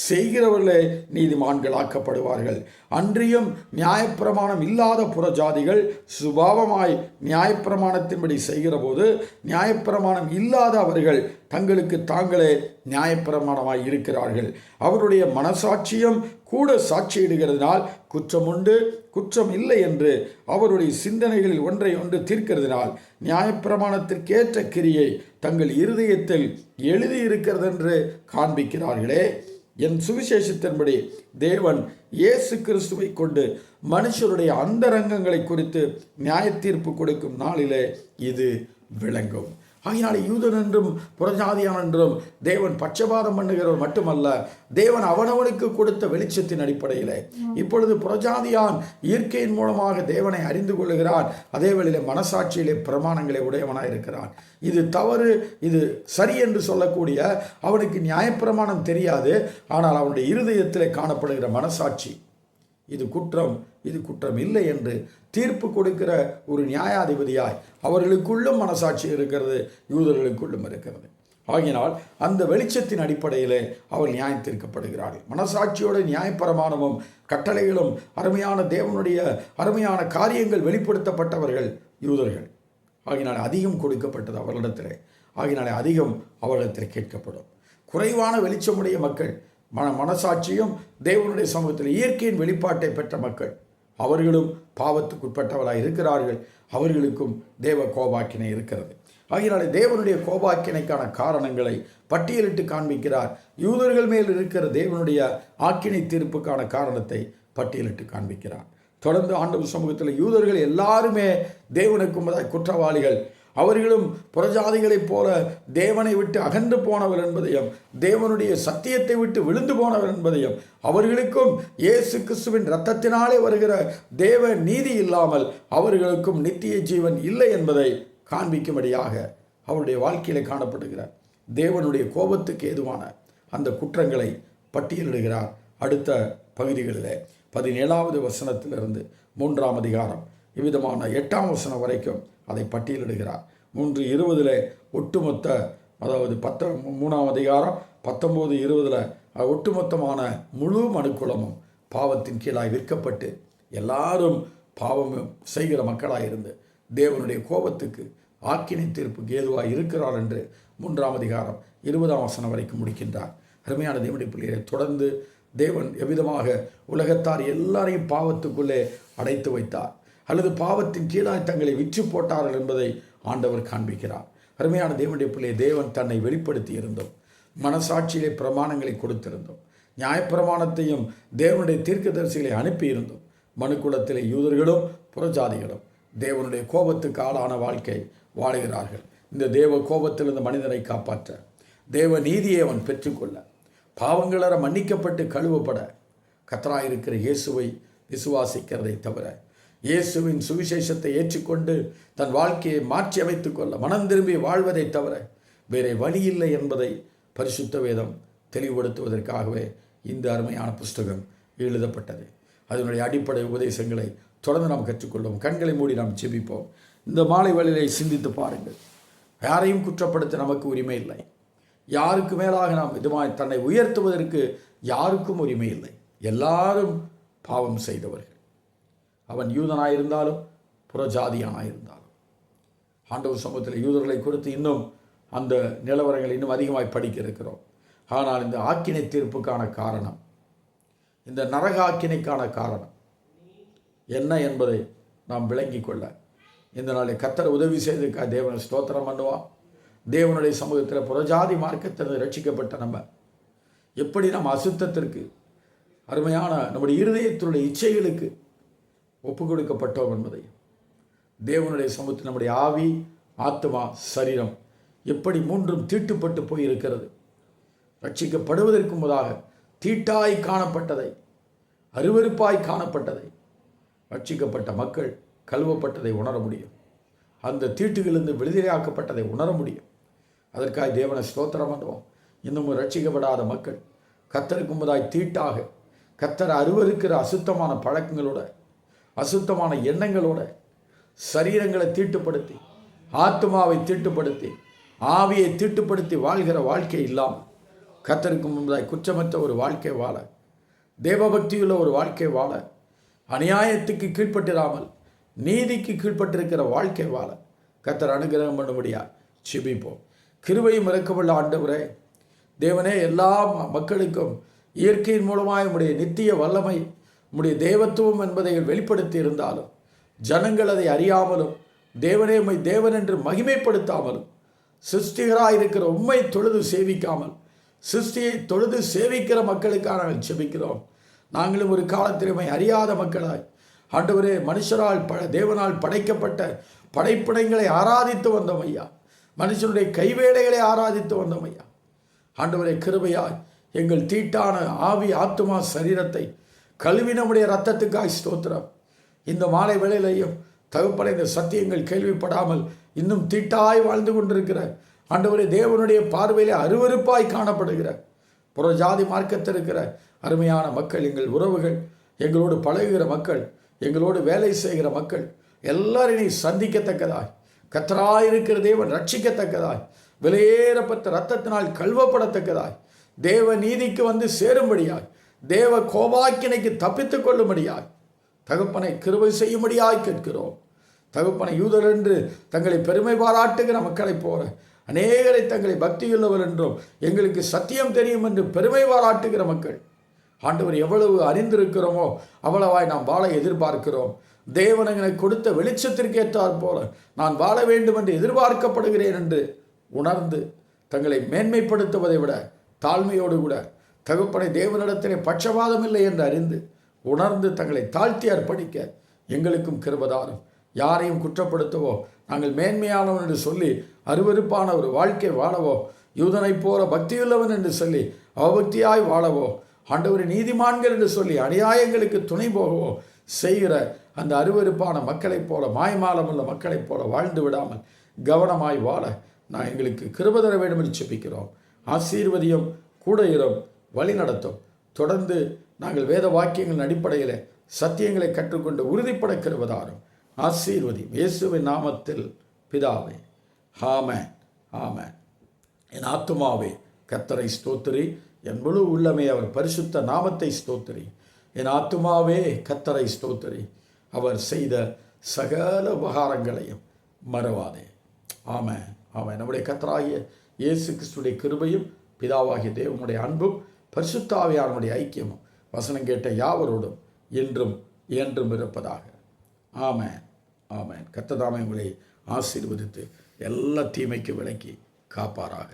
செய்கிறவர்களே நீதிமான்கள் ஆக்கப்படுவார்கள். அன்றியும் நியாயப்பிரமாணம் இல்லாத புறஜாதிகள் சுபாவமாய் நியாயப்பிரமாணத்தின்படி செய்கிற போது நியாயப்பிரமாணம் இல்லாத அவர்கள் தங்களுக்கு தாங்களே நியாயப்பிரமாணமாய் இருக்கிறார்கள். அவருடைய மனசாட்சியம் கூட சாட்சியிடுகிறதுனால் குற்றம் உண்டு குற்றம் இல்லை என்று அவருடைய சிந்தனைகளில் ஒன்றை ஒன்று தீர்க்கிறதுனால் நியாயப்பிரமாணத்திற்கேற்ற கிரியை தங்கள் இருதயத்தில் எழுதியிருக்கிறது என்று காண்பிக்கிறார்களே. என் சுவிசேஷத்தின்படி தேவன் இயேசு கிறிஸ்துவை கொண்டு மனுஷருடைய அந்தரங்கங்களை குறித்து நியாய தீர்ப்பு கொடுக்கும் நாளிலே இது விளங்கும். ஆகினாலே யூதன் என்றும் புறஜாதியான் என்றும் தேவன் பட்சபாதம் பண்ணுகிறவர் மட்டுமல்ல, தேவன் அவனவனுக்கு கொடுத்த வெளிச்சத்தின் அடிப்படையிலே இப்பொழுது புறஜாதியான் இயற்கையின் மூலமாக தேவனை அறிந்து கொள்ளுகிறான். அதே வேளையிலே மனசாட்சியிலே பிரமாணங்களை உடையவனாய் இருக்கிறான். இது தவறு இது சரி என்று சொல்லக்கூடிய அவனுக்கு நியாயப்பிரமாணம் தெரியாது. ஆனால் அவனுடைய இருதயத்திலே காணப்படுகிற மனசாட்சி இது குற்றம் இது குற்றம் இல்லை என்று தீர்ப்பு கொடுக்கிற ஒரு நியாயாதிபதியாய் அவர்களுக்குள்ளும் மனசாட்சி இருக்கிறது, யூதர்களுக்குள்ளும் இருக்கிறது. ஆகினால் அந்த வெளிச்சத்தின் அடிப்படையிலே அவர் நியாயம் தீர்க்கப்படுகிறார்கள். மனசாட்சியோட நியாயப்பிரமாணமும் கட்டளைகளும் அருமையான தேவனுடைய அருமையான காரியங்கள் வெளிப்படுத்தப்பட்டவர்கள் யூதர்கள். ஆகினாலே அதிகம் கொடுக்கப்பட்டது அவர்களிடத்திலே. ஆகினாலே அதிகம் அவர்களிடத்தில் கேட்கப்படும். குறைவான வெளிச்சமுடைய மக்கள் மனசாட்சியும் தேவனுடைய சமூகத்தில் இயற்கையின் வெளிப்பாட்டை பெற்ற மக்கள் அவர்களும் பாவத்துக்குட்பட்டவராக இருக்கிறார்கள். அவர்களுக்கும் தேவ கோபாக்கினை இருக்கிறது. ஆகினாலே தேவனுடைய கோபாக்கினைக்கான காரணங்களை பட்டியலிட்டு காண்பிக்கிறார். யூதர்கள் மேல் இருக்கிற தேவனுடைய ஆக்கினை தீர்ப்புக்கான காரணத்தை பட்டியலிட்டு காண்பிக்கிறார். தொடர்ந்து ஆண்டவர் சமூகத்தில் யூதர்கள் எல்லாருமே தேவனுக்கு முன்பதாக குற்றவாளிகள், அவர்களும் புறஜாதிகளைப் போல தேவனை விட்டு அகன்று போனவர் என்பதையும் தேவனுடைய சத்தியத்தை விட்டு விழுந்து போனவர் என்பதையும் அவர்களுக்கும் இயேசு கிறிஸ்துவின் இரத்தத்தினாலே வருகிற தேவ நீதி இல்லாமல் அவர்களுக்கும் நித்திய ஜீவன் இல்லை என்பதை காண்பிக்கும்படியாக அவருடைய வாழ்க்கையிலே காணப்படுகிற தேவனுடைய கோபத்துக்கு ஏதுவான அந்த குற்றங்களை பட்டியலிடுகிறார். அடுத்த பகுதிகளிலே 17வது வசனத்திலிருந்து 3ஆம் அதிகாரம் இவ்விதமான 8ஆம் வசனம் வரைக்கும் அதை பட்டியலிடுகிறார். 3:20 ஒட்டுமொத்த, அதாவது 3ஆம் அதிகாரம் 19:20 ஒட்டுமொத்தமான முழு மனுக்குலமும் பாவத்தின் கீழாய் விற்கப்பட்டு எல்லாரும் பாவம் செய்கிற மக்களாக இருந்து தேவனுடைய கோபத்துக்கு ஆக்கினை தீர்ப்புக்கு ஏதுவாக இருக்கிறார் என்று 3ஆம் அதிகாரம் 20ஆம் வசனம் வரைக்கும் முடிக்கின்றார். அருமையான தேவனுடைய பிள்ளைகளை தொடர்ந்து தேவன் எவ்விதமாக உலகத்தார் எல்லாரையும் பாவத்துக்குள்ளே அடைத்து வைத்தார் அல்லது பாவத்தின் கீழாய் தங்களை விற்று போட்டார்கள் என்பதை ஆண்டவர் காண்பிக்கிறார். அருமையான தேவனுடைய பிள்ளை, தேவன் தன்னை வெளிப்படுத்தி இருந்தோம், மனசாட்சியிலே பிரமாணங்களை கொடுத்திருந்தோம், நியாயப்பிரமாணத்தையும் தேவனுடைய தீர்க்கதரிசிகளை அனுப்பியிருந்தோம். மனுக்குலத்திலே யூதர்களும் புறஜாதிகளும் தேவனுடைய கோபத்துக்கு ஆளான வாழ்க்கை வாழுகிறார்கள். இந்த தேவ கோபத்திலிருந்து மனிதனை காப்பாற்ற, தேவ நீதியை அவன் பெற்றுக்கொள்ள, பாவங்களற மன்னிக்கப்பட்டு கழுவப்பட கர்த்தராயிருக்கிற இயேசுவை விசுவாசிக்கிறதை தவிர, இயேசுவின் சுவிசேஷத்தை ஏற்றுக்கொண்டு தன் வாழ்க்கையை மாற்றி அமைத்துக் கொள்ள மனம் திரும்பி வாழ்வதை தவிர வேறே வழி இல்லை என்பதை பரிசுத்த வேதம் தெளிவுபடுத்துவதற்காகவே இந்த அருமையான புஸ்தகம் எழுதப்பட்டது. அதனுடைய அடிப்படை உபதேசங்களை தொடர்ந்து நாம் கற்றுக்கொள்வோம். கண்களை மூடி நாம் செபிப்போம். இந்த மாலை வேளையிலே சிந்தித்து பாருங்கள். யாரையும் குற்றப்படுத்த நமக்கு உரிமை இல்லை. யாருக்கு மேலாக நாம் இதுமாய் தன்னை உயர்த்துவதற்கு யாருக்கும் உரிமை இல்லை. எல்லாரும் பாவம் செய்தவர்கள். அவன் யூதனாயிருந்தாலும் புறஜாதியானாயிருந்தாலும். ஆண்டவர் சமூகத்தில் யூதர்களை குறித்து இன்னும் அந்த நிலவரங்களை இன்னும் அதிகமாய் படிக்க இருக்கிறோம். ஆனால் இந்த ஆக்கினை தீர்ப்புக்கான காரணம் இந்த நரகாக்கினைக்கான காரணம் என்ன என்பதை நாம் விளங்கி கொள்ள இந்த நாளை கர்த்தர் உதவி செய்ததுக்காக தேவனை ஸ்தோத்திரம் பண்ணுவான். தேவனுடைய சமூகத்தில் புறஜாதி மார்க்கத்தில் ரட்சிக்கப்பட்ட நம்ம எப்படி நம்ம அசுத்தத்திற்கு அருமையான நம்முடைய இருதயத்தினுடைய இச்சைகளுக்கு ஒப்பு கொடுக்கப்பட்டோம் என்பதை தேவனுடைய சமூகத்தில் நம்முடைய ஆவி, ஆத்மா, சரீரம் எப்படி மூன்றும் தீட்டுப்பட்டு போயிருக்கிறது. ரட்சிக்கப்படுவதற்கு முதாக தீட்டாய் காணப்பட்டதை, அருவருப்பாய் காணப்பட்டதை ரட்சிக்கப்பட்ட மக்கள் கழுவப்பட்டதை உணர முடியும். அந்த தீட்டுகளிலிருந்து விடுதலையாக்கப்பட்டதை உணர முடியும். அதற்காக தேவனை ஸ்தோத்திரம் பண்ணுவோம். இன்னமும் ரட்சிக்கப்படாத மக்கள் கர்த்தருக்கு முன்பதாய் தீட்டாக, கர்த்தர் அருவருக்கிற அசுத்தமான பழக்கங்களோட, அசுத்தமான எண்ணங்களோட சரீரங்களை தீட்டுப்படுத்தி, ஆத்மாவை தீட்டுப்படுத்தி, ஆவியை தீட்டுப்படுத்தி வாழ்கிற வாழ்க்கை இல்லாமல் கர்த்தருக்கு முன்பதாய் குற்றமற்ற ஒரு வாழ்க்கை வாழ, தேவபக்தியுள்ள ஒரு வாழ்க்கை வாழ, அநியாயத்துக்கு கீழ்ப்பட்டிராமல் நீதிக்கு கீழ்ப்பட்டிருக்கிற வாழ்க்கை வாழ கர்த்தர் அனுகிரகம் பண்ணும்படியா செபிப்போம். கிருபையும் இரக்கமுள்ள ஆண்டவரே, தேவனே, எல்லா மக்களுக்கும் இயற்கையின் மூலமாக உம்முடைய நித்திய வல்லமை, உம்முடைய தேவத்துவம் என்பதை வெளிப்படுத்தி இருந்தாலும் ஜனங்கள் அதை அறியாமலும், தேவனே உம்மை தேவன் என்று மகிமைப்படுத்தாமலும், சிருஷ்டிகராயிருக்கிற உம்மை தொழுது சேவிக்காமல் சிருஷ்டியை தொழுது சேவிக்கிற மக்களுக்காக நாங்கள் செபிக்கிறோம். நாங்களும் ஒரு காலத்திலுமை அறியாத மக்களாய் ஆண்டவரே, மனுஷரால் தேவனால் படைக்கப்பட்ட படைப்பிடங்களை ஆராதித்து வந்தோம் ஐயா. மனுஷனுடைய கைவேலைகளை ஆராதித்து வந்தோம் ஐயா. ஆண்டவரே, கிருபையாய் எங்கள் தீட்டான ஆவி, ஆத்துமா, சரீரத்தை கழுவி நம்முடைய இரத்தத்துக்காய் ஸ்தோத்திரம். இந்த மாலை வேளையிலையும் தகப்பனை, இந்த சத்தியங்கள் கேள்விப்படாமல் இன்னும் தீட்டாய் வாழ்ந்து கொண்டிருக்கிற ஆண்டவரே, தேவனுடைய பார்வையிலே அருவருப்பாய் காணப்படுகிற புறஜாதி மார்க்கத்தில் இருக்கிற அருமையான மக்கள், எங்கள் உறவுகள், எங்களோடு பழகுகிற மக்கள், எங்களோடு வேலை செய்கிற மக்கள் எல்லாரையும் சந்திக்கத்தக்கதாய், கர்த்தராயிருக்கிற தேவன் ரட்சிக்கத்தக்கதாய், விலையேறப்பட்ட இரத்தத்தினால் கழுவப்படத்தக்கதாய், தேவ நீதிக்கு வந்து சேரும்படியாய், தேவ கோபாக்கினைக்கு தப்பித்து கொள்ளும்படியாய் தகப்பனை கிருபை செய்யும்படியாய் கேட்கிறோம். தகப்பனை, யூதர் என்று தங்களை பெருமை பாராட்டுகிற மக்களைப் போல அநேகரை தங்களை பக்தியுள்ளவர் என்றும் எங்களுக்கு சத்தியம் தெரியும் என்று பெருமை பாராட்டுகிற மக்கள் ஆண்டவர் எவ்வளவு அறிந்திருக்கிறோமோ அவ்வளவாய் நாம் வாழ எதிர்பார்க்கிறோம். தேவன் எனக்கு கொடுத்த வெளிச்சத்திற்கு ஏற்றார் போல நான் வாழ வேண்டும் என்று எதிர்பார்க்கப்படுகிறேன் என்று உணர்ந்து தங்களை மேன்மைப்படுத்துவதை விட தாழ்மையோடு கூட தகப்பனை, தேவனிடத்திலே பட்சபாதம் இல்லை என்று அறிந்து உணர்ந்து தங்களை தாழ்த்தி அர்ப்பணிக்க எங்களுக்கும் கிருபதாரும். யாரையும் குற்றப்படுத்தவோ, நாங்கள் மேன்மையானவன் என்று சொல்லி அருவருப்பான ஒரு வாழ்க்கை வாழவோ, யூதனைப் போல பக்தியுள்ளவன் என்று சொல்லி அவபக்தியாய் வாழவோ, ஆண்டவரை நீதிமான்கள் என்று சொல்லி அநியாயங்களுக்கு துணை போகவோ செய்கிற அந்த அருவருப்பான மக்களைப் போல, மாய்மாலமுள்ள மக்களைப் போல வாழ்ந்து விடாமல் கவனமாய் வாழ நான் எங்களுக்கு கிருபை தர வேண்டும் என்று செபிக்கிறோம். ஆசீர்வதியும், கூட இரும், வழி நடத்தும். தொடர்ந்து நாங்கள் வேத வாக்கியங்களின் அடிப்படையில் சத்தியங்களை கற்றுக்கொண்டு உறுதிப்பட கிருபதாரும். ஆசீர்வதியும் இயேசுவின் நாமத்தில் பிதாவே, ஆமென், ஆமென். என் ஆத்துமாவே கர்த்தரை ஸ்தோத்திரி, என் முழு உள்ளமே அவர் பரிசுத்த நாமத்தை ஸ்தோத்திரி. என் ஆத்துமாவே கர்த்தரை ஸ்தோத்திரி, அவர் செய்த சகல உபகாரங்களையும் மறவாதே. ஆமென், ஆமென். நம்முடைய கர்த்தராகிய இயேசு கிறிஸ்துடைய கிருபையும் பிதாவாகிய தேவனுடைய அன்பும் பரிசுத்தாவியானுடைய ஐக்கியமும் வசனம் கேட்ட யாவரோடும் என்றும் என்றும் இருப்பதாக. ஆமென், ஆமென். கர்த்தர் தாமே உங்களை ஆசீர்வதித்து எல்லா தீமைக்கு விலக்கி காப்பாராக.